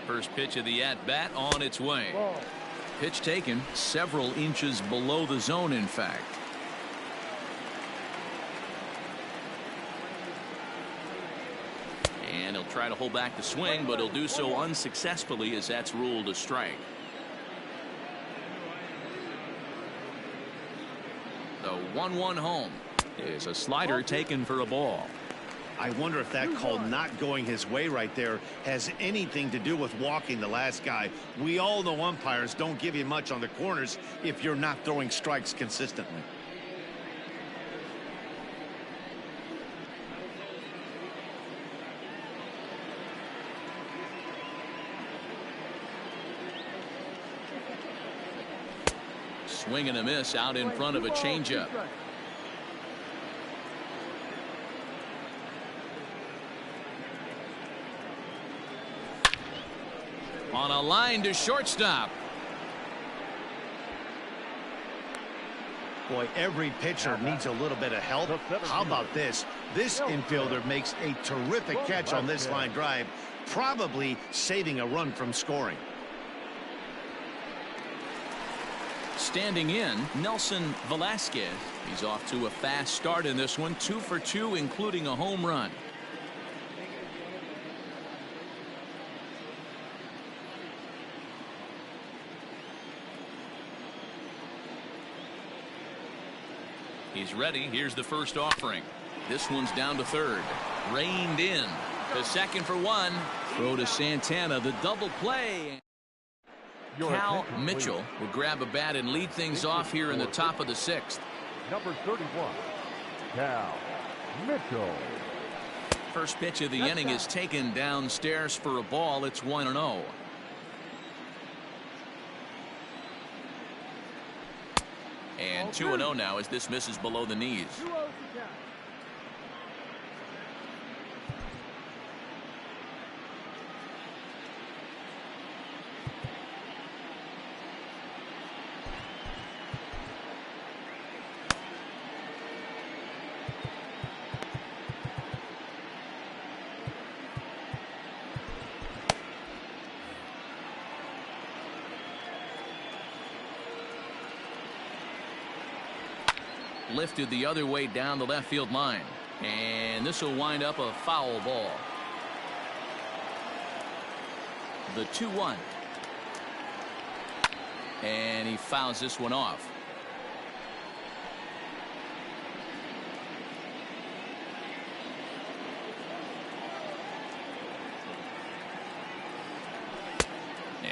First pitch of the at-bat on its way. Pitch taken several inches below the zone, in fact. And he'll try to hold back the swing, but he'll do so unsuccessfully as that's ruled a strike. The 1-1 home is a slider taken for a ball. I wonder if that call not going his way right there has anything to do with walking the last guy. We all know umpires don't give you much on the corners if you're not throwing strikes consistently. Swing and a miss out in front of a changeup. On a line to shortstop. Boy, every pitcher needs a little bit of help. How about this? This infielder makes a terrific catch on this line drive, probably saving a run from scoring. Standing in, Nelson Velasquez. He's off to a fast start in this one, 2 for 2, including a home run. He's ready. Here's the first offering. This one's down to third. Reined in. To second for one. Throw to Santana. The double play. Cal Mitchell will grab a bat and lead things off here in the top of the 6th. Number 31, Cal Mitchell. First pitch of the inning is taken downstairs for a ball. It's 1-0. And 2-0 now as this misses below the knees. Lifted the other way down the left field line, and this will wind up a foul ball. The 2-1, and he fouls this one off.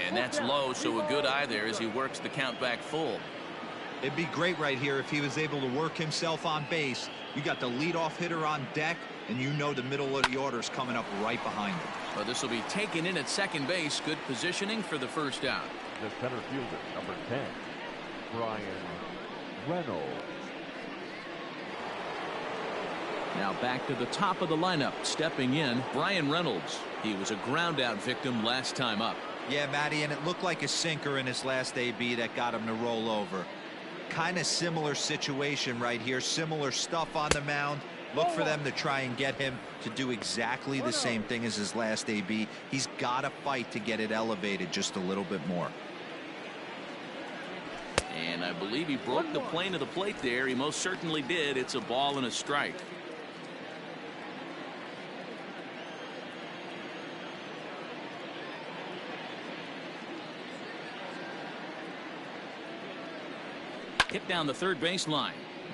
And that's low, so a good eye there as he works the count back full. It'd be great right here if he was able to work himself on base. You got the leadoff hitter on deck, and you know the middle of the order is coming up right behind him. Well, this will be taken in at second base. Good positioning for the first out. The center fielder, number 10, Brian Reynolds. Now back to the top of the lineup. Stepping in, Brian Reynolds. He was a ground out victim last time up. Yeah, Matty, and it looked like a sinker in his last AB that got him to roll over. Kind of similar situation right here. Similar stuff on the mound. Look for them to try and get him to do exactly the same thing as his last AB. He's got to fight to get it elevated just a little bit more. And I believe he broke the plane of the plate there. He most certainly did. It's a ball and a strike. Hit down the third baseline,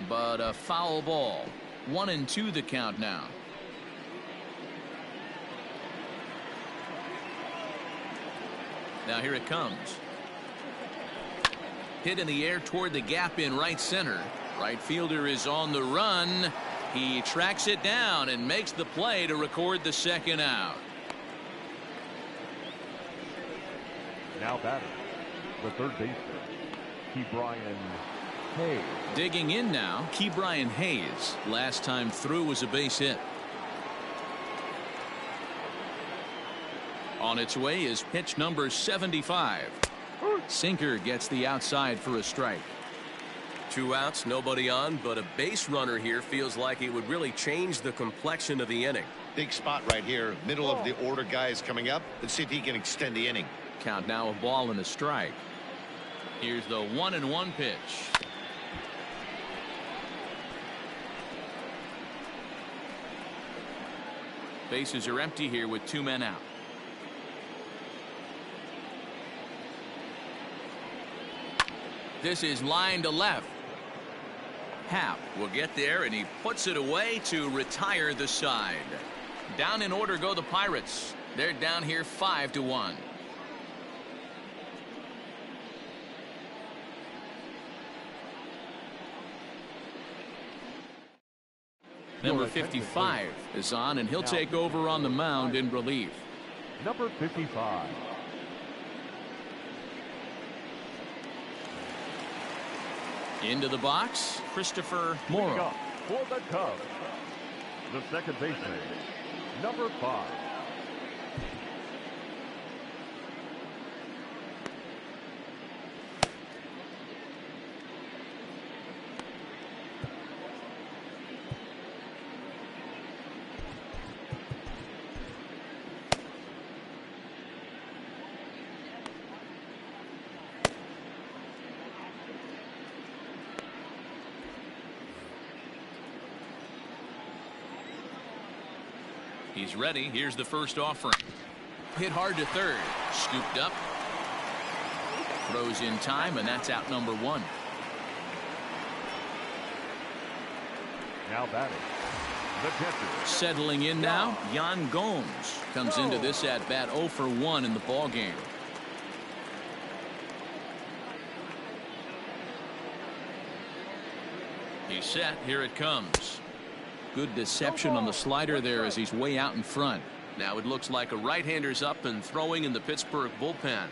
but a foul ball. 1-2 the count now. Now here it comes. Hit in the air toward the gap in right center. Right fielder is on the run. He tracks it down and makes the play to record the second out. Now batter, the third baseman, Ke'Bryan Hayes. Digging in now, Ke'Bryan Hayes. Last time through was a base hit. On its way is pitch number 75. Sinker gets the outside for a strike. 2 outs, nobody on, but a base runner here feels like it would really change the complexion of the inning. Big spot right here. Middle of the order guy is coming up. Let's see if he can extend the inning. Count now a ball and a strike. Here's the 1-1 pitch. Bases are empty here with 2 men out. This is line to left. Happ will get there, and he puts it away to retire the side. Down in order go the Pirates. They're down here 5-1. Number 55 is on, and he'll take over on the mound in relief. Number 55. Into the box, Christopher Morrow. For the Cubs, the second baseman, number 5. He's ready. Here's the first offering. Hit hard to third. Scooped up. Throws in time, and that's out number 1. Now batting, the catcher. Settling in now, Yan Gomes comes into this at bat 0 for 1 in the ball game. He's set. Here it comes. Good deception on the slider there as he's way out in front. Now it looks like a right-hander's up and throwing in the Pittsburgh bullpen.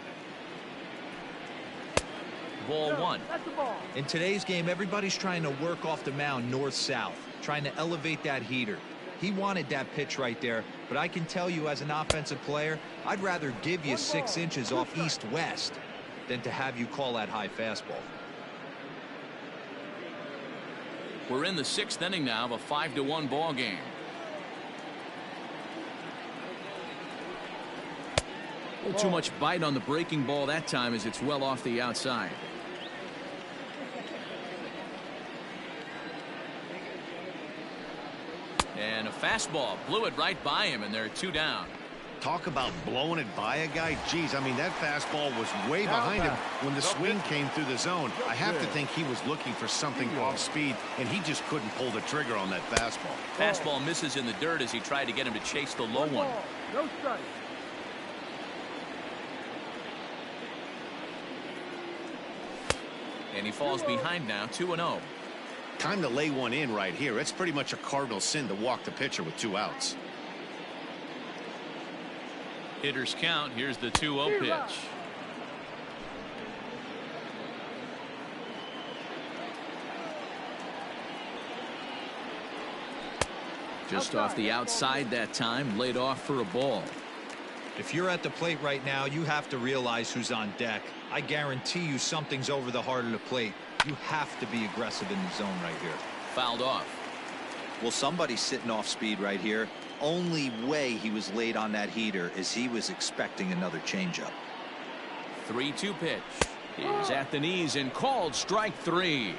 Ball 1. In today's game, everybody's trying to work off the mound north-south, trying to elevate that heater. He wanted that pitch right there, but I can tell you as an offensive player, I'd rather give you 6 inches off east-west than to have you call that high fastball. We're in the 6th inning now of a 5-1 ball game. Too much bite on the breaking ball that time as it's well off the outside. And a fastball blew it right by him, and there are 2 down. Talk about blowing it by a guy. Geez, I mean, that fastball was way behind him when the swing came through the zone. I have to think he was looking for something off speed, and he just couldn't pull the trigger on that fastball. Fastball misses in the dirt as he tried to get him to chase the low one. No strike. And he falls behind now, 2-0. Time to lay one in right here. It's pretty much a cardinal sin to walk the pitcher with 2 outs. Hitters count. Here's the 2-0 pitch. Just off the outside that time, laid off for a ball. If you're at the plate right now, you have to realize who's on deck. I guarantee you something's over the heart of the plate. You have to be aggressive in the zone right here. Fouled off. Well, somebody's sitting off speed right here. Only way he was late on that heater is he was expecting another changeup. 3-2 pitch is at the knees and called strike 3.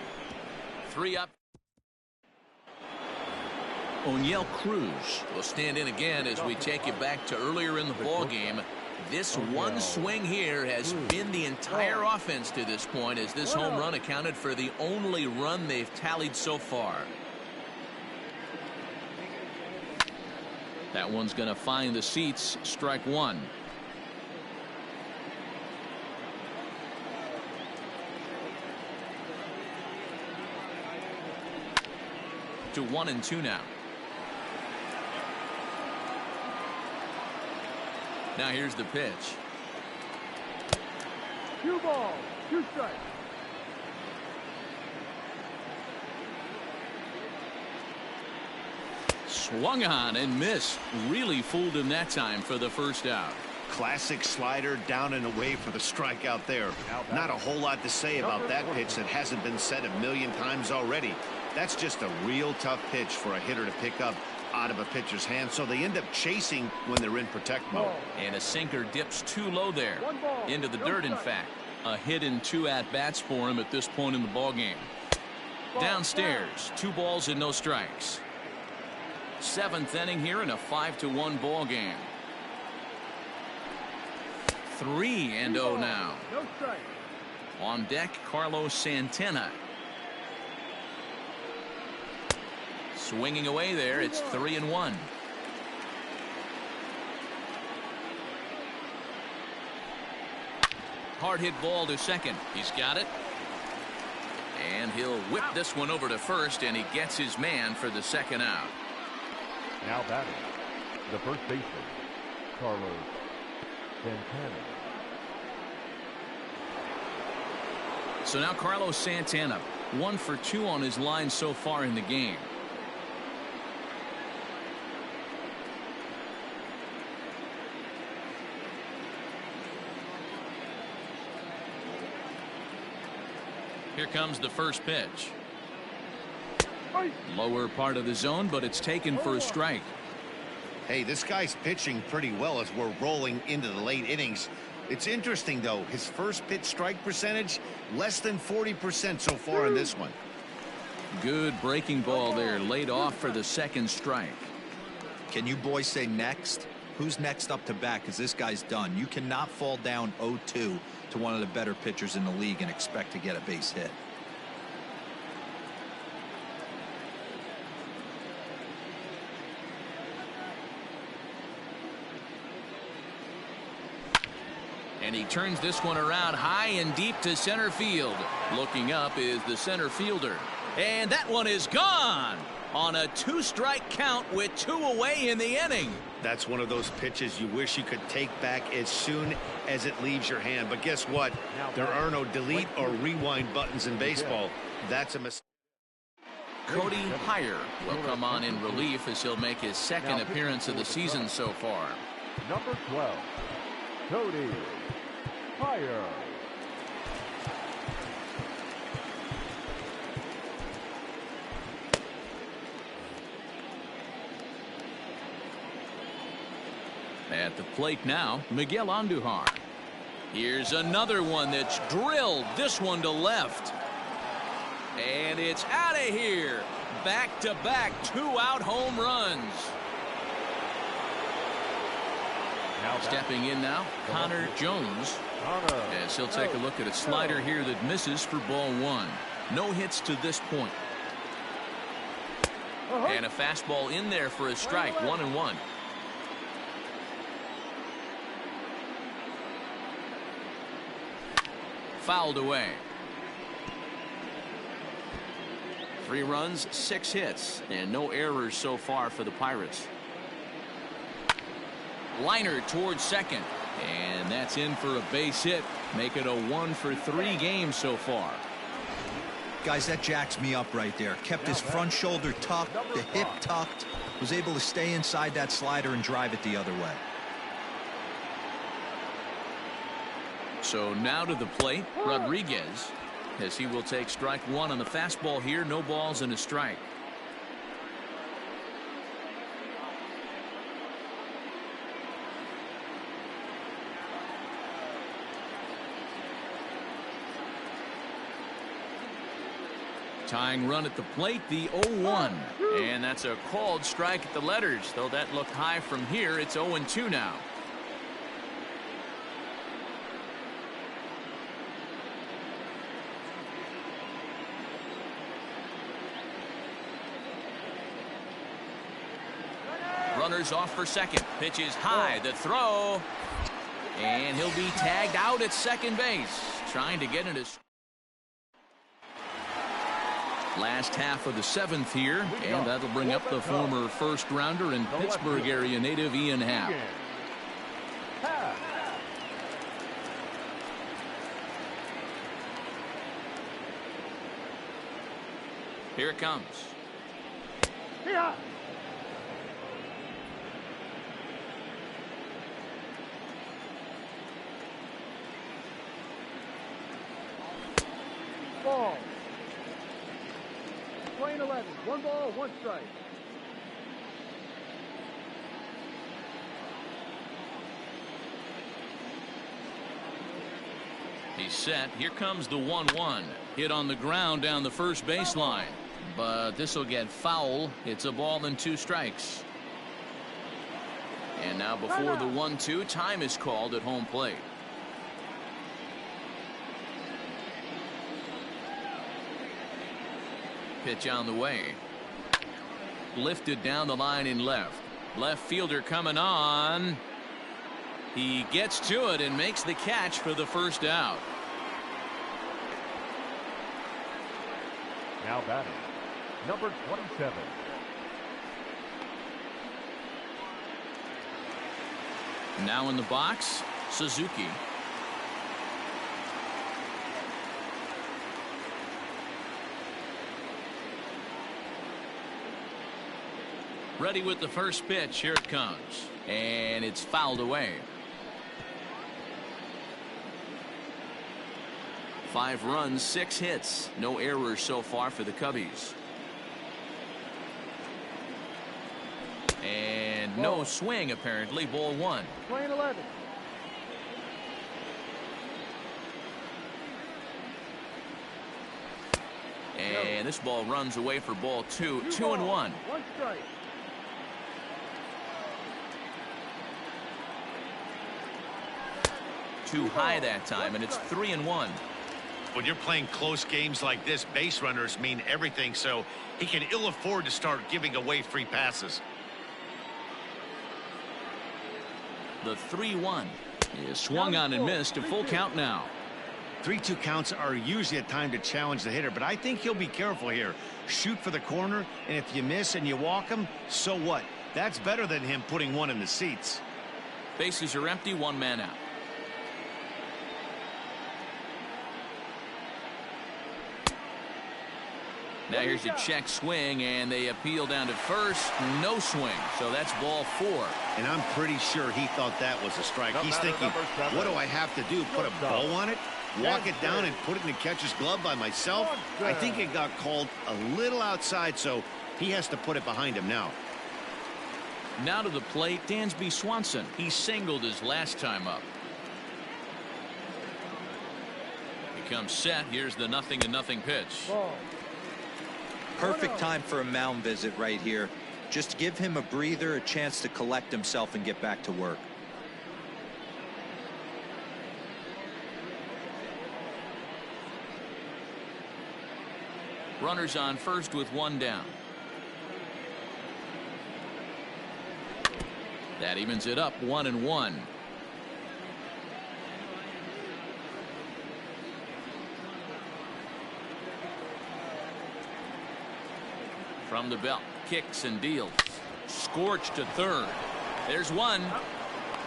3 up. O'Neill Cruz will stand in again as we take you back to earlier in the ball game. This one swing here has been the entire offense to this point, as this home run accounted for the only run they've tallied so far. That one's going to find the seats. Strike 1. To 1-2 now. Now here's the pitch. 2 balls, 2 strikes. Swung on and missed. Really fooled him that time for the first out. Classic slider down and away for the strikeout there. Not a whole lot to say about that pitch that hasn't been said a million times already. That's just a real tough pitch for a hitter to pick up out of a pitcher's hand, so they end up chasing when they're in protect mode. And a sinker dips too low there. Into the dirt, in fact. A hit and 2 at-bats for him at this point in the ballgame. Downstairs, 2 balls and no strikes. 7th inning here in a 5-1 ball game. 3-0 now. On deck, Carlos Santana. Swinging away there, it's 3-1. Hard hit ball to second. He's got it. And he'll whip this one over to first, and he gets his man for the second out. Now batting, the first baseman, Carlos Santana. So now Carlos Santana, 1 for 2 on his line so far in the game. Here comes the first pitch. Lower part of the zone, but it's taken for a strike. Hey, this guy's pitching pretty well as we're rolling into the late innings. It's interesting, though, his first pitch strike percentage, less than 40% so far in this one. Good breaking ball there, laid off for the second strike. Can you boys say next? Who's next up to bat? Because this guy's done. You cannot fall down 0-2 to one of the better pitchers in the league and expect to get a base hit. And he turns this one around high and deep to center field. Looking up is the center fielder. And that one is gone on a 2-strike count with 2 away in the inning. That's one of those pitches you wish you could take back as soon as it leaves your hand. But guess what? There are no delete or rewind buttons in baseball. That's a mistake. Cody Heyer will come on in relief as he'll make his second appearance of the season so far. Number 12, Cody Heyer. At the plate now, Miguel Andujar. Here's another one that's drilled. This one to left. And it's out of here. Back-to-back 2-out home runs. Stepping in now, Connor Jones. As he'll take a look at a slider here that misses for ball 1. No hits to this point. And a fastball in there for a strike, 1-1. Fouled away. 3 runs, 6 hits, and no errors so far for the Pirates. Liner towards second, and that's in for a base hit. Make it a 1 for 3 game so far. Guys, that jacks me up right there. Kept his front shoulder tucked, the hip tucked, was able to stay inside that slider and drive it the other way. So now to the plate, Rodriguez, as he will take strike 1 on the fastball here. No balls and a strike. Tying run at the plate, the 0-1. And that's a called strike at the letters. Though that looked high from here, it's 0-2 now. Runners off for second. Pitch is high. The throw. And he'll be tagged out at second base. Trying to get into... Last half of the 7th here, and that'll bring up the former first-rounder and Pittsburgh area native Ian Happ. Here it comes. Yeah. Ball. Playing 11. 1 ball, 1 strike. He's set. Here comes the 1-1. Hit on the ground down the first baseline. But this will get foul. It's a ball and 2 strikes. And now before the 1-2, time is called at home plate. Pitch on the way. Lifted down the line in left. Left fielder coming on. He gets to it and makes the catch for the first out. Now batting, number 27. Now in the box, Suzuki. Ready with the first pitch. Here it comes. And it's fouled away. 5 runs, 6 hits. No errors so far for the Cubbies. And no swing, apparently. Ball 1. Playing 11. And this ball runs away for ball 2. 2-1. 1 strike. Too high that time, and it's 3-1. When you're playing close games like this, base runners mean everything, so he can ill afford to start giving away free passes. The 3-1 is swung on and missed. A full count now. 3-2 counts are usually a time to challenge the hitter, but I think he'll be careful here. Shoot for the corner, and if you miss and you walk him, so what? That's better than him putting one in the seats. Bases are empty, 1 man out. Now here's a check swing, and they appeal down to first. No swing, so that's ball 4. And I'm pretty sure he thought that was a strike. He's thinking, what do I have to do? Put a bow on it? Walk it down and put it in the catcher's glove by myself? I think it got called a little outside, so he has to put it behind him now. Now to the plate, Dansby Swanson. He singled his last time up. He comes set. Here's the 0-0 pitch. Perfect time for a mound visit right here. Just give him a breather, a chance to collect himself and get back to work. Runners on first with 1 down. That evens it up, 1-1. From the belt, kicks and deals. Scorched to third. There's 1.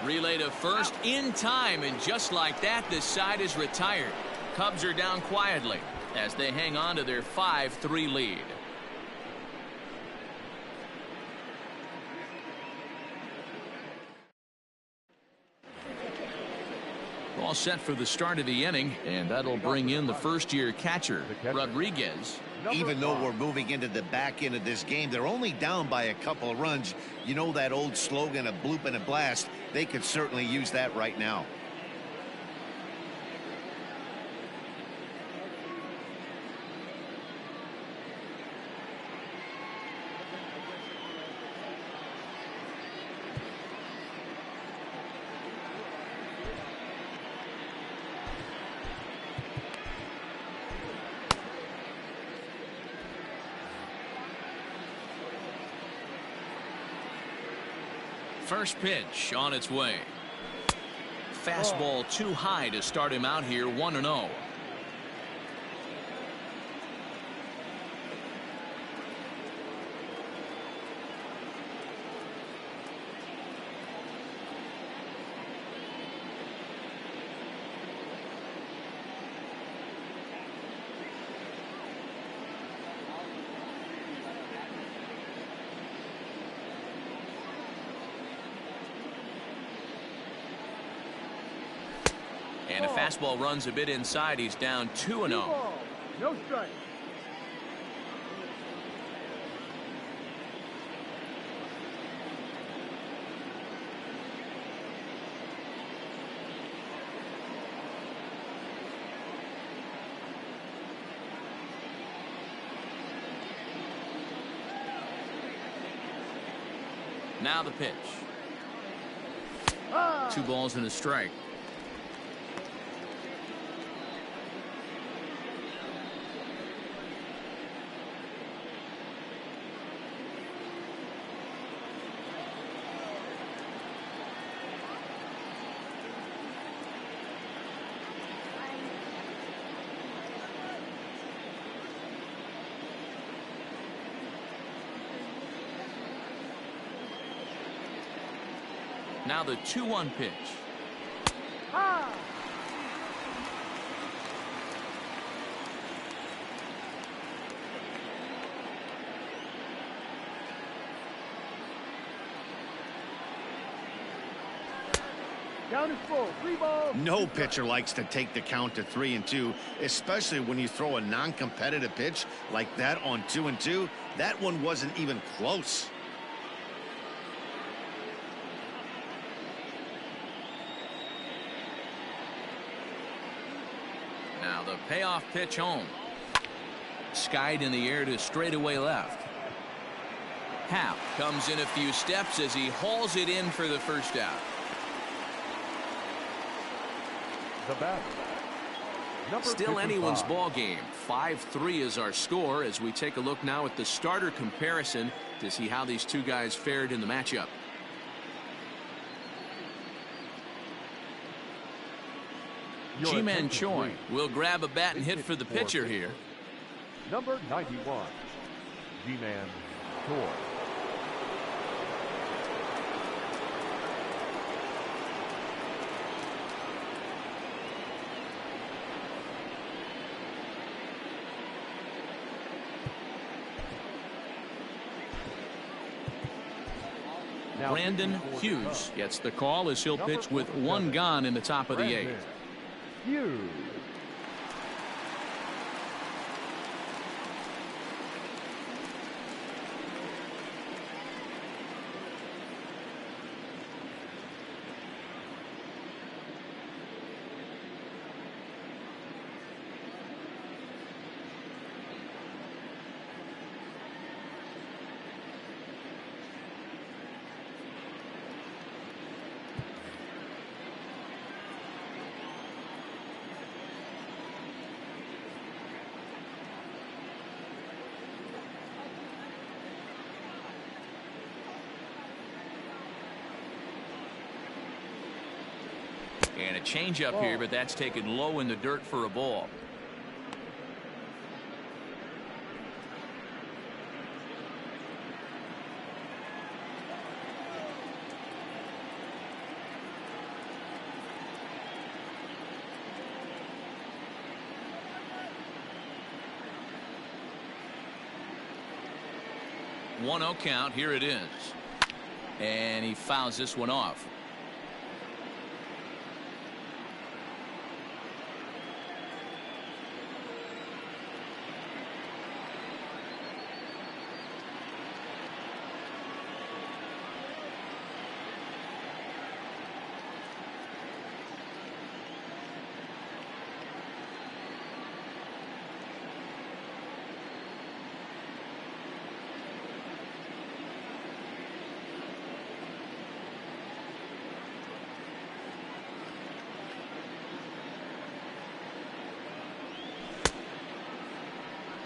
Relay to first in time, and just like that, this side is retired. Cubs are down quietly as they hang on to their 5-3 lead. All set for the start of the inning, and that'll bring in the first-year catcher, Rodriguez. Even though we're moving into the back end of this game, they're only down by a couple of runs. You know that old slogan, a bloop and a blast. They could certainly use that right now. First pitch on its way. Fastball too high to start him out here, 1-0. And a fastball runs a bit inside. He's down 2-0. No strike. Now the pitch. 2 balls and a strike. Now the 2-1 pitch. Count is full. 3 balls. No pitcher likes to take the count to 3-2, especially when you throw a non-competitive pitch like that on 2-2. That one wasn't even close. Now the payoff pitch home. Skied in the air to straightaway left. Happ comes in a few steps as he hauls it in for the first out. The batter. Number Still 55. anyone's ball game. 5-3 is our score as we take a look now at the starter comparison to see how these two guys fared in the matchup. Ji-Man Choi will grab a bat and hit for the pitcher here. Number 91, Ji-Man Choi. Brandon Hughes gets the call as he'll pitch with 1 gone in the top of the 8th. Hughes. And a changeup here, but that's taken low in the dirt for a ball. One 0 count. Here it is. And he fouls this one off.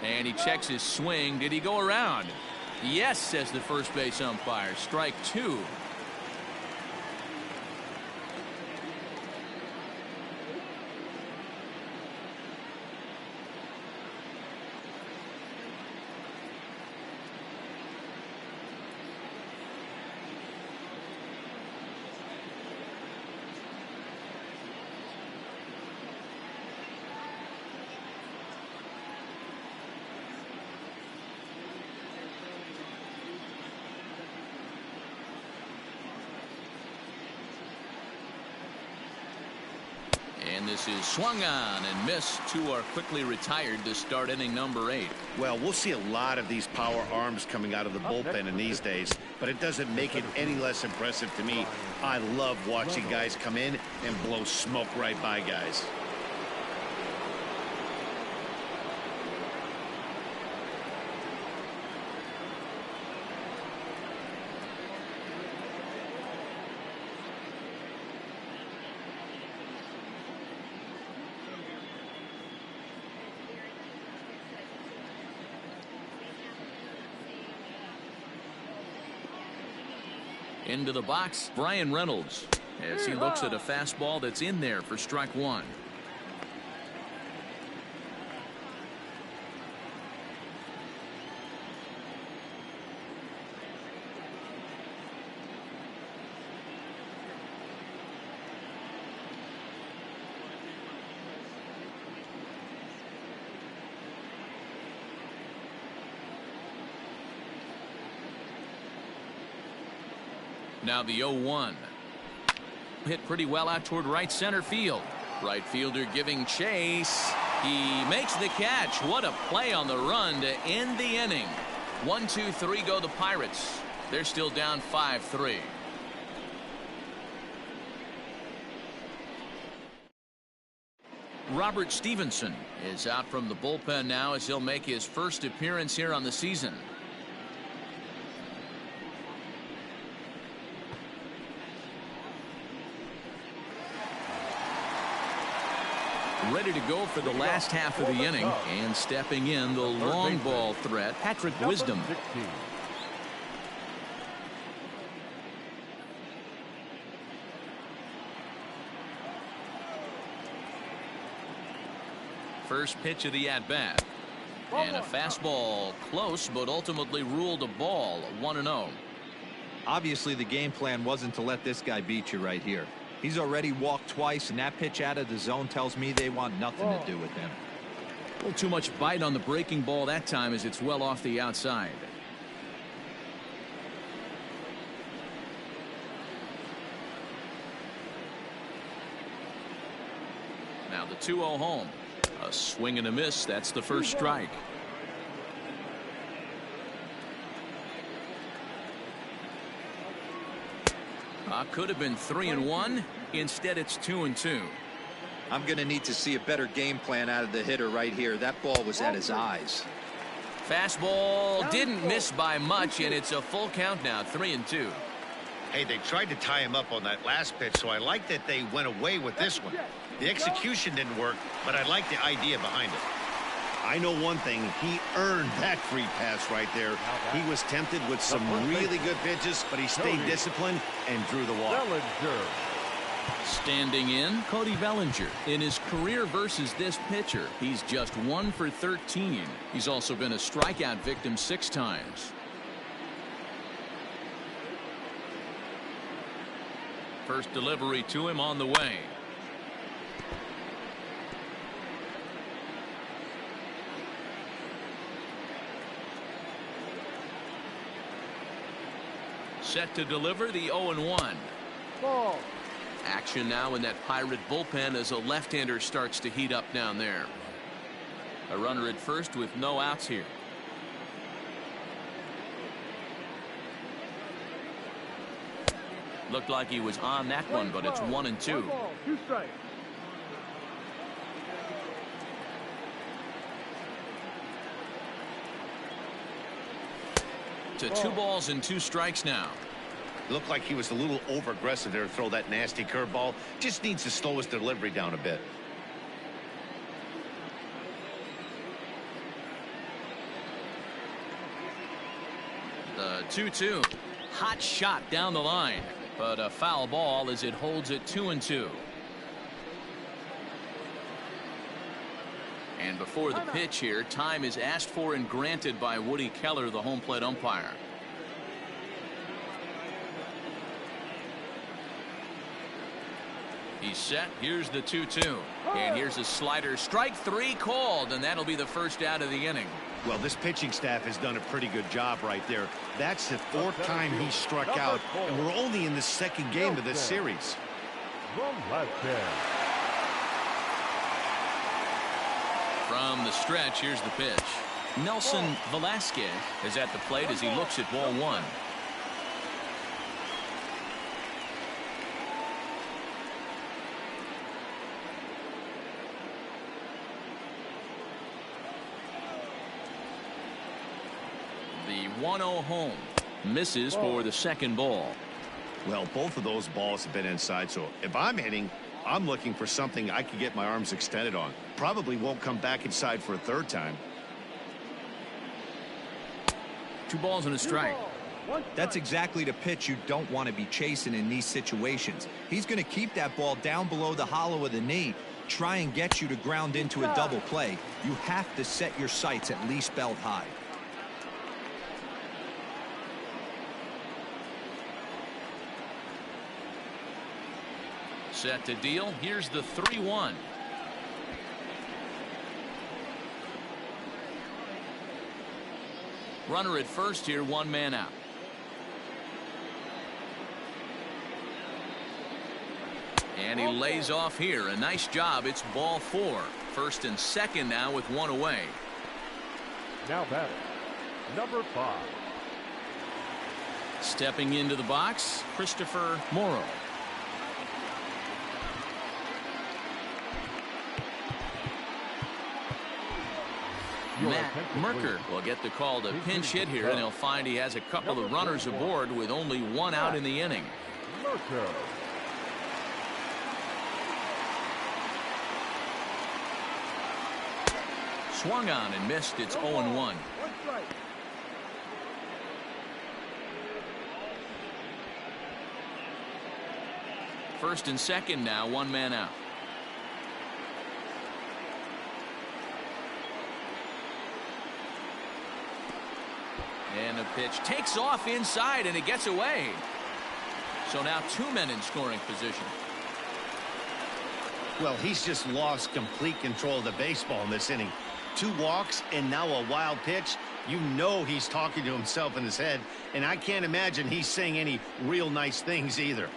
And he checks his swing. Did he go around? Yes, says the first base umpire. Strike 2. And this is swung on and missed. Two are quickly retired to start inning number 8. Well, we'll see a lot of these power arms coming out of the bullpen in these days, but it doesn't make it any less impressive to me. I love watching guys come in and blow smoke right by guys. Into the box, Brian Reynolds, as he looks at a fastball that's in there for strike 1. Now the 0-1. Hit pretty well out toward right center field. Right fielder giving chase. He makes the catch. What a play on the run to end the inning. 1-2-3 go the Pirates. They're still down 5-3. Robert Stevenson is out from the bullpen now as he'll make his first appearance here on the season. Ready to go for the last half of the inning, and stepping in the long ball threat, Patrick Wisdom. First pitch of the at-bat, and a fastball close, but ultimately ruled a ball. 1-0. Obviously the game plan wasn't to let this guy beat you right here. He's already walked twice, and that pitch out of the zone tells me they want nothing to do with him. A little too much bite on the breaking ball that time as it's well off the outside. Now the 2-0 home. A swing and a miss. That's the first strike. Could have been 3-1. Instead, it's 2-2. I'm going to need to see a better game plan out of the hitter right here. That ball was at his eyes. Fastball didn't miss by much, and it's a full count now. 3-2. Hey, they tried to tie him up on that last pitch, so I like that they went away with this one. The execution didn't work, but I like the idea behind it. I know one thing, he earned that free pass right there. He was tempted with some really good pitches, but he stayed disciplined and drew the walk. Standing in, Cody Bellinger. In his career versus this pitcher, he's just 1 for 13. He's also been a strikeout victim 6 times. First delivery to him on the way. Set to deliver the 0-1. Ball. Action now in that Pirate bullpen as a left-hander starts to heat up down there. A runner at first with no outs here. Looked like he was on that one, but it's 1-2. 2 strikes. To 2 balls and 2 strikes now. Looked like he was a little over-aggressive there to throw that nasty curveball. Just needs to slow his delivery down a bit. The 2-2. Hot shot down the line, but a foul ball as it holds it 2-2. And before the pitch here, time is asked for and granted by Woody Keller, the home plate umpire. He's set. Here's the 2-2. And here's a slider. Strike 3 called, and that'll be the first out of the inning. Well, this pitching staff has done a pretty good job right there. That's the 4th time he struck out, and we're only in the 2nd game of this series. From the stretch, here's the pitch. Nelson Velasquez is at the plate as he looks at ball one. The 1-0 home misses for the second ball. Well, both of those balls have been inside, so if I'm hitting, I'm looking for something I can get my arms extended on. Probably won't come back inside for a third time. 2 balls and a strike. That's exactly the pitch you don't want to be chasing in these situations. He's going to keep that ball down below the hollow of the knee, try and get you to ground into a double play. You have to set your sights at least belt high. Set to deal. Here's the 3-1. Runner at first here, 1 man out. And he lays off here. A nice job. It's ball 4. First and second now with 1 away. Now batting, number 5. Stepping into the box, Christopher Morrow. Matt Merker will get the call to pinch hit here, and he'll find he has a couple of runners aboard with only 1 out in the inning. Merker. Swung on and missed. It's 0-1. First and second now, 1 man out. And the pitch takes off inside, and it gets away. So now 2 men in scoring position. Well, he's just lost complete control of the baseball in this inning. 2 walks and now a wild pitch. You know he's talking to himself in his head, and I can't imagine he's saying any real nice things either.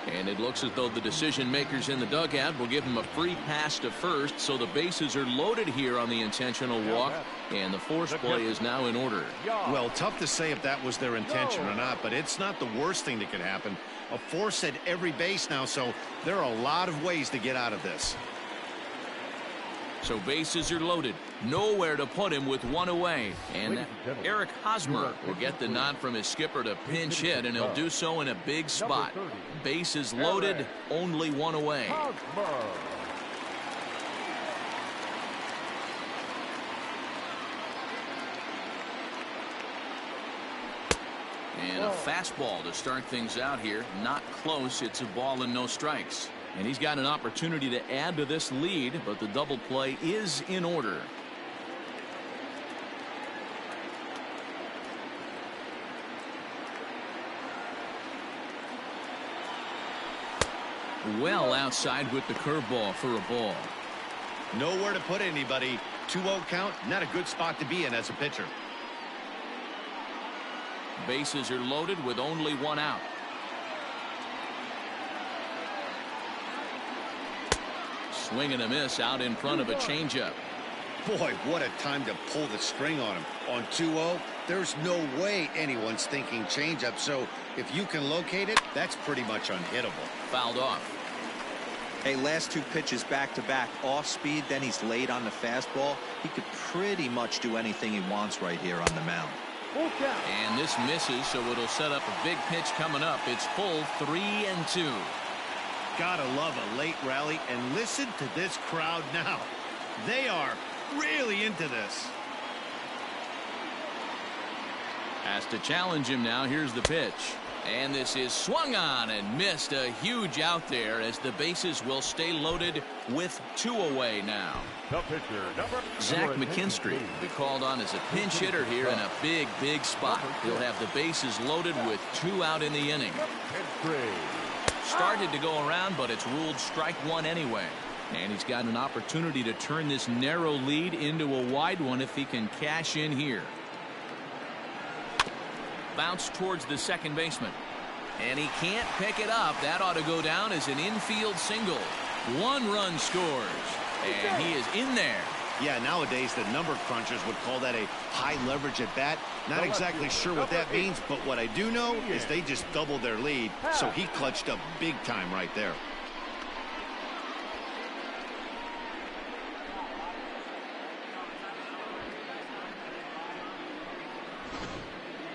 And it looks as though the decision makers in the dugout will give him a free pass to first, so the bases are loaded here on the intentional walk, and the force play is now in order. Well, tough to say if that was their intention or not, but it's not the worst thing that could happen. A force at every base now, so there are a lot of ways to get out of this. So bases are loaded. Nowhere to put him with 1 away. And Eric Hosmer will get the nod from his skipper to pinch hit, and he'll do so in a big spot. Bases loaded, only 1 away. And a fastball to start things out here. Not close. It's a ball and no strikes. And he's got an opportunity to add to this lead, but the double play is in order. Well outside with the curveball for a ball. Nowhere to put anybody. 2-0 count, not a good spot to be in as a pitcher. Bases are loaded with only 1 out. Swing and a miss out in front of a changeup. Boy, what a time to pull the string on him. On 2-0, there's no way anyone's thinking changeup, so if you can locate it, that's pretty much unhittable. Fouled off. Hey, last 2 pitches back-to-back off speed, then he's late on the fastball. He could pretty much do anything he wants right here on the mound. And this misses, so it'll set up a big pitch coming up. It's full 3-2. Gotta love a late rally, and listen to this crowd now. They are really into this. Has to challenge him now. Here's the pitch. And this is swung on and missed. A huge out there as the bases will stay loaded with 2 away now. The pitcher, Zach McKinstry will be called on as a pinch hitter here in a big spot. He'll have the bases loaded with 2 out in the inning. Started to go around, but it's ruled strike 1 anyway. And he's got an opportunity to turn this narrow lead into a wide one if he can cash in here. Bounce towards the second baseman. And he can't pick it up. That ought to go down as an infield single. 1 run scores. And he is in there. Yeah, nowadays the number crunchers would call that a high leverage at bat. Not exactly sure what that means, but what I do know is they just doubled their lead, so he clutched up big time right there.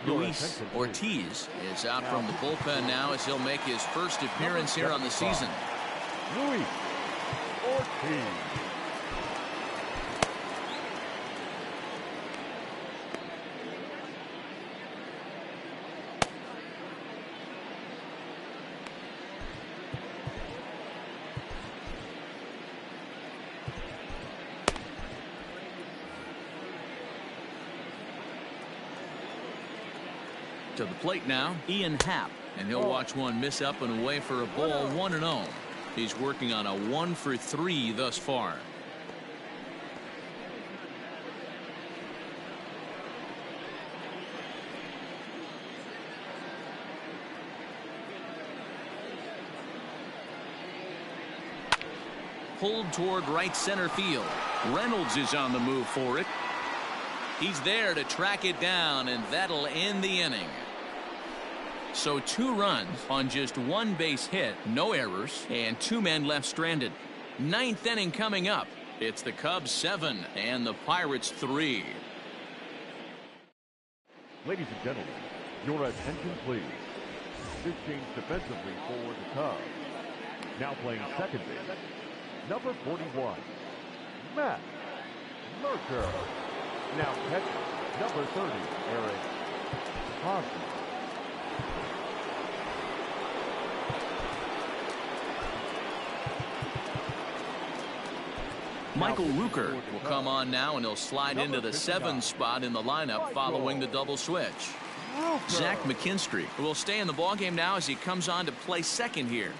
Luis Ortiz is out from the bullpen now as he'll make his first appearance here on the season. Luis Ortiz. To the plate now, Ian Happ, and he'll watch one miss up and away for a ball, 1-0. He's working on a 1 for 3 thus far. Pulled toward right center field. Reynolds is on the move for it. He's there to track it down, and that'll end the inning. So 2 runs on just 1 base hit, no errors, and 2 men left stranded. 9th inning coming up. It's the Cubs 7 and the Pirates 3. Ladies and gentlemen, your attention please. This change defensively for the Cubs. Now playing second base, number 41, Matt Mercer. Now catcher, number 30, Eric Hosmer. Michael Rooker will come on now, and he'll slide into the 7 spot in the lineup following the double switch. Zach McKinstry will stay in the ballgame now as he comes on to play second here.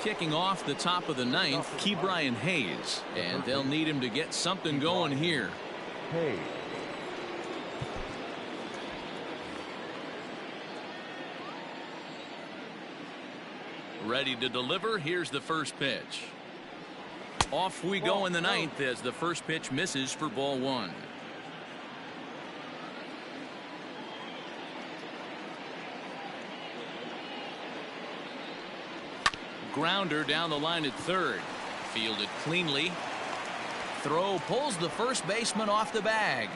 Kicking off the top of the 9th, Ke'Bryan Hayes, and they'll need him to get something going here. Hayes. Ready to deliver. Here's the first pitch. Off we go in the 9th as the first pitch misses for ball 1. Grounder down the line at third. Fielded cleanly. Throw pulls the first baseman off the bag.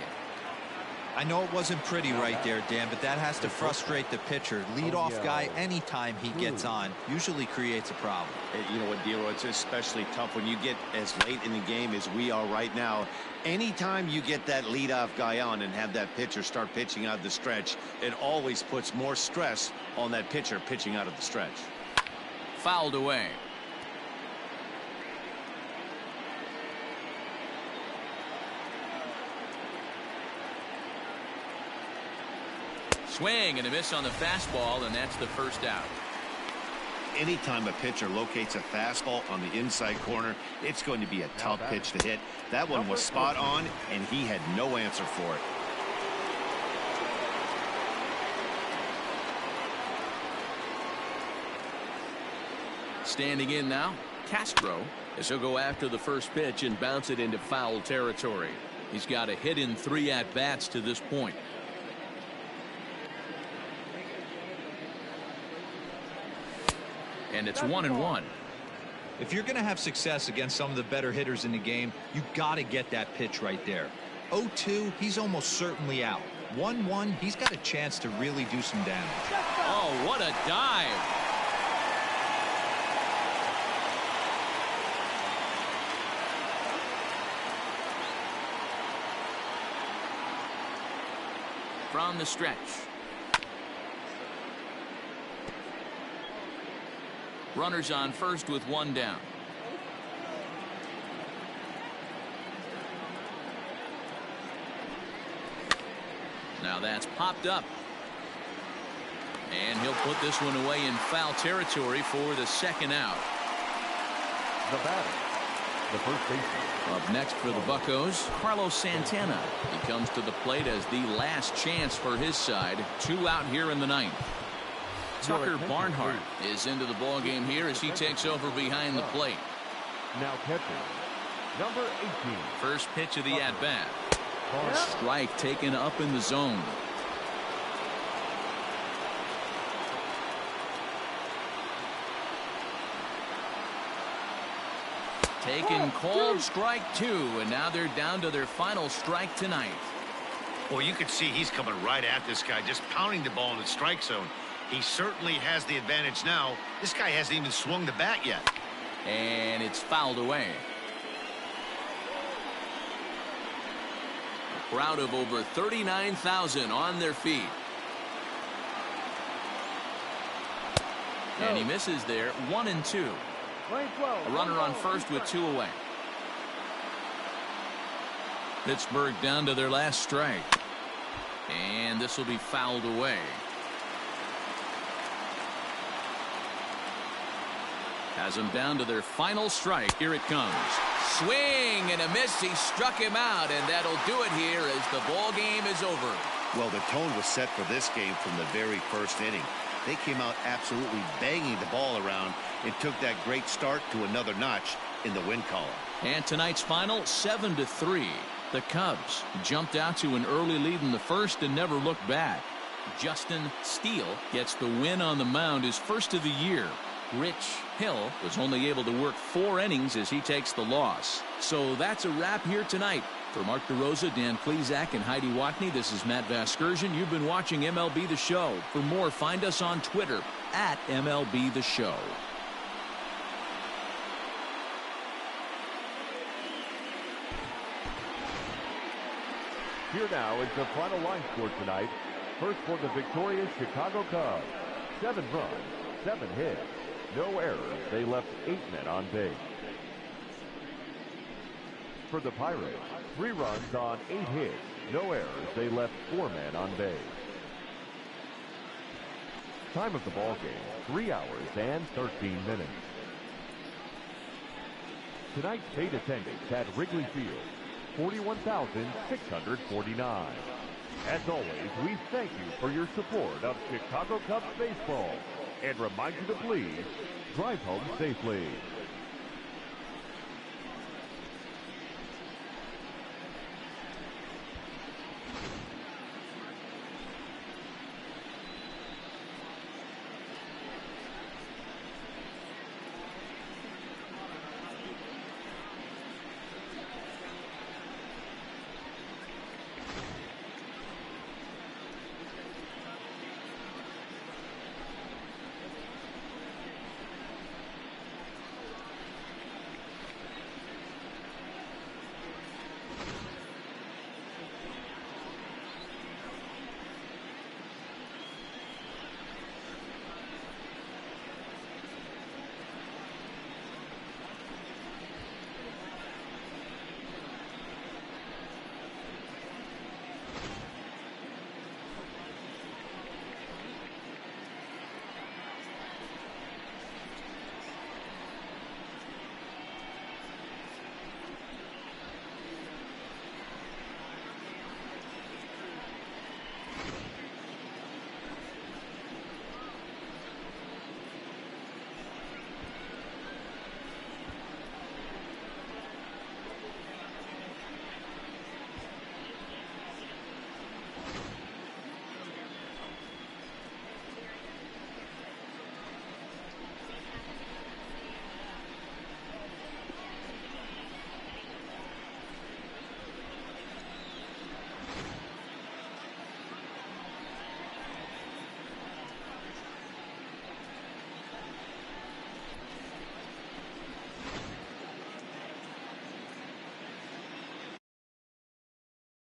I know it wasn't pretty right there, Dan, but that has to frustrate the pitcher. Leadoff guy, anytime he gets on, usually creates a problem. You know what, Dero, it's especially tough when you get as late in the game as we are right now. Anytime you get that leadoff guy on and have that pitcher start pitching out of the stretch, it always puts more stress on that pitcher pitching out of the stretch. Fouled away. Swing and a miss on the fastball, and that's the first out. Anytime a pitcher locates a fastball on the inside corner, it's going to be a tough pitch to hit. That one was spot on, and he had no answer for it. Standing in now, Castro, as he'll go after the first pitch and bounce it into foul territory. He's got a hit in 3 at-bats to this point. And it's 1-1. If you're going to have success against some of the better hitters in the game, you got to get that pitch right there. 0-2, he's almost certainly out. 1-1, he's got a chance to really do some damage. Oh, what a dive. From the stretch. Runners on first with 1 down. Now that's popped up. And he'll put this one away in foul territory for the 2nd out. The batter, the first baseman. Up next for the Buccos, Carlos Santana. He comes to the plate as the last chance for his side. 2 out here in the 9th. Tucker Barnhart is into the ball game here as he takes over behind the plate. Now catching, number 18. First pitch of the at-bat. Strike taken up in the zone. Taken called strike 2, and now they're down to their final strike tonight. Well, you can see he's coming right at this guy, just pounding the ball in the strike zone. He certainly has the advantage now. This guy hasn't even swung the bat yet. And it's fouled away. A crowd of over 39,000 on their feet. And he misses there. 1-2. A runner on first with 2 away. Pittsburgh down to their last strike. And this will be fouled away. Has them down to their final strike. Here it comes. Swing and a miss. He struck him out, and that'll do it here as the ball game is over. Well, the tone was set for this game from the very first inning. They came out absolutely banging the ball around and took that great start to another notch in the win column. And tonight's final, 7-3. The Cubs jumped out to an early lead in the first and never looked back. Justin Steele gets the win on the mound, his first of the year. Rich Hill was only able to work 4 innings as he takes the loss. So that's a wrap here tonight. For Mark DeRosa, Dan Plesac, and Heidi Watney, this is Matt Vasgersian. You've been watching MLB The Show. For more, find us on Twitter at MLB The Show. Here now is the final line score tonight. First for the victorious Chicago Cubs. 7 runs, 7 hits. No errors. They left 8 men on base. For the Pirates, 3 runs on 8 hits. No errors. They left 4 men on base. Time of the ball game, 3 hours and 13 minutes. Tonight's paid attendance at Wrigley Field, 41,649. As always, we thank you for your support of Chicago Cubs baseball and remind you to please drive home safely.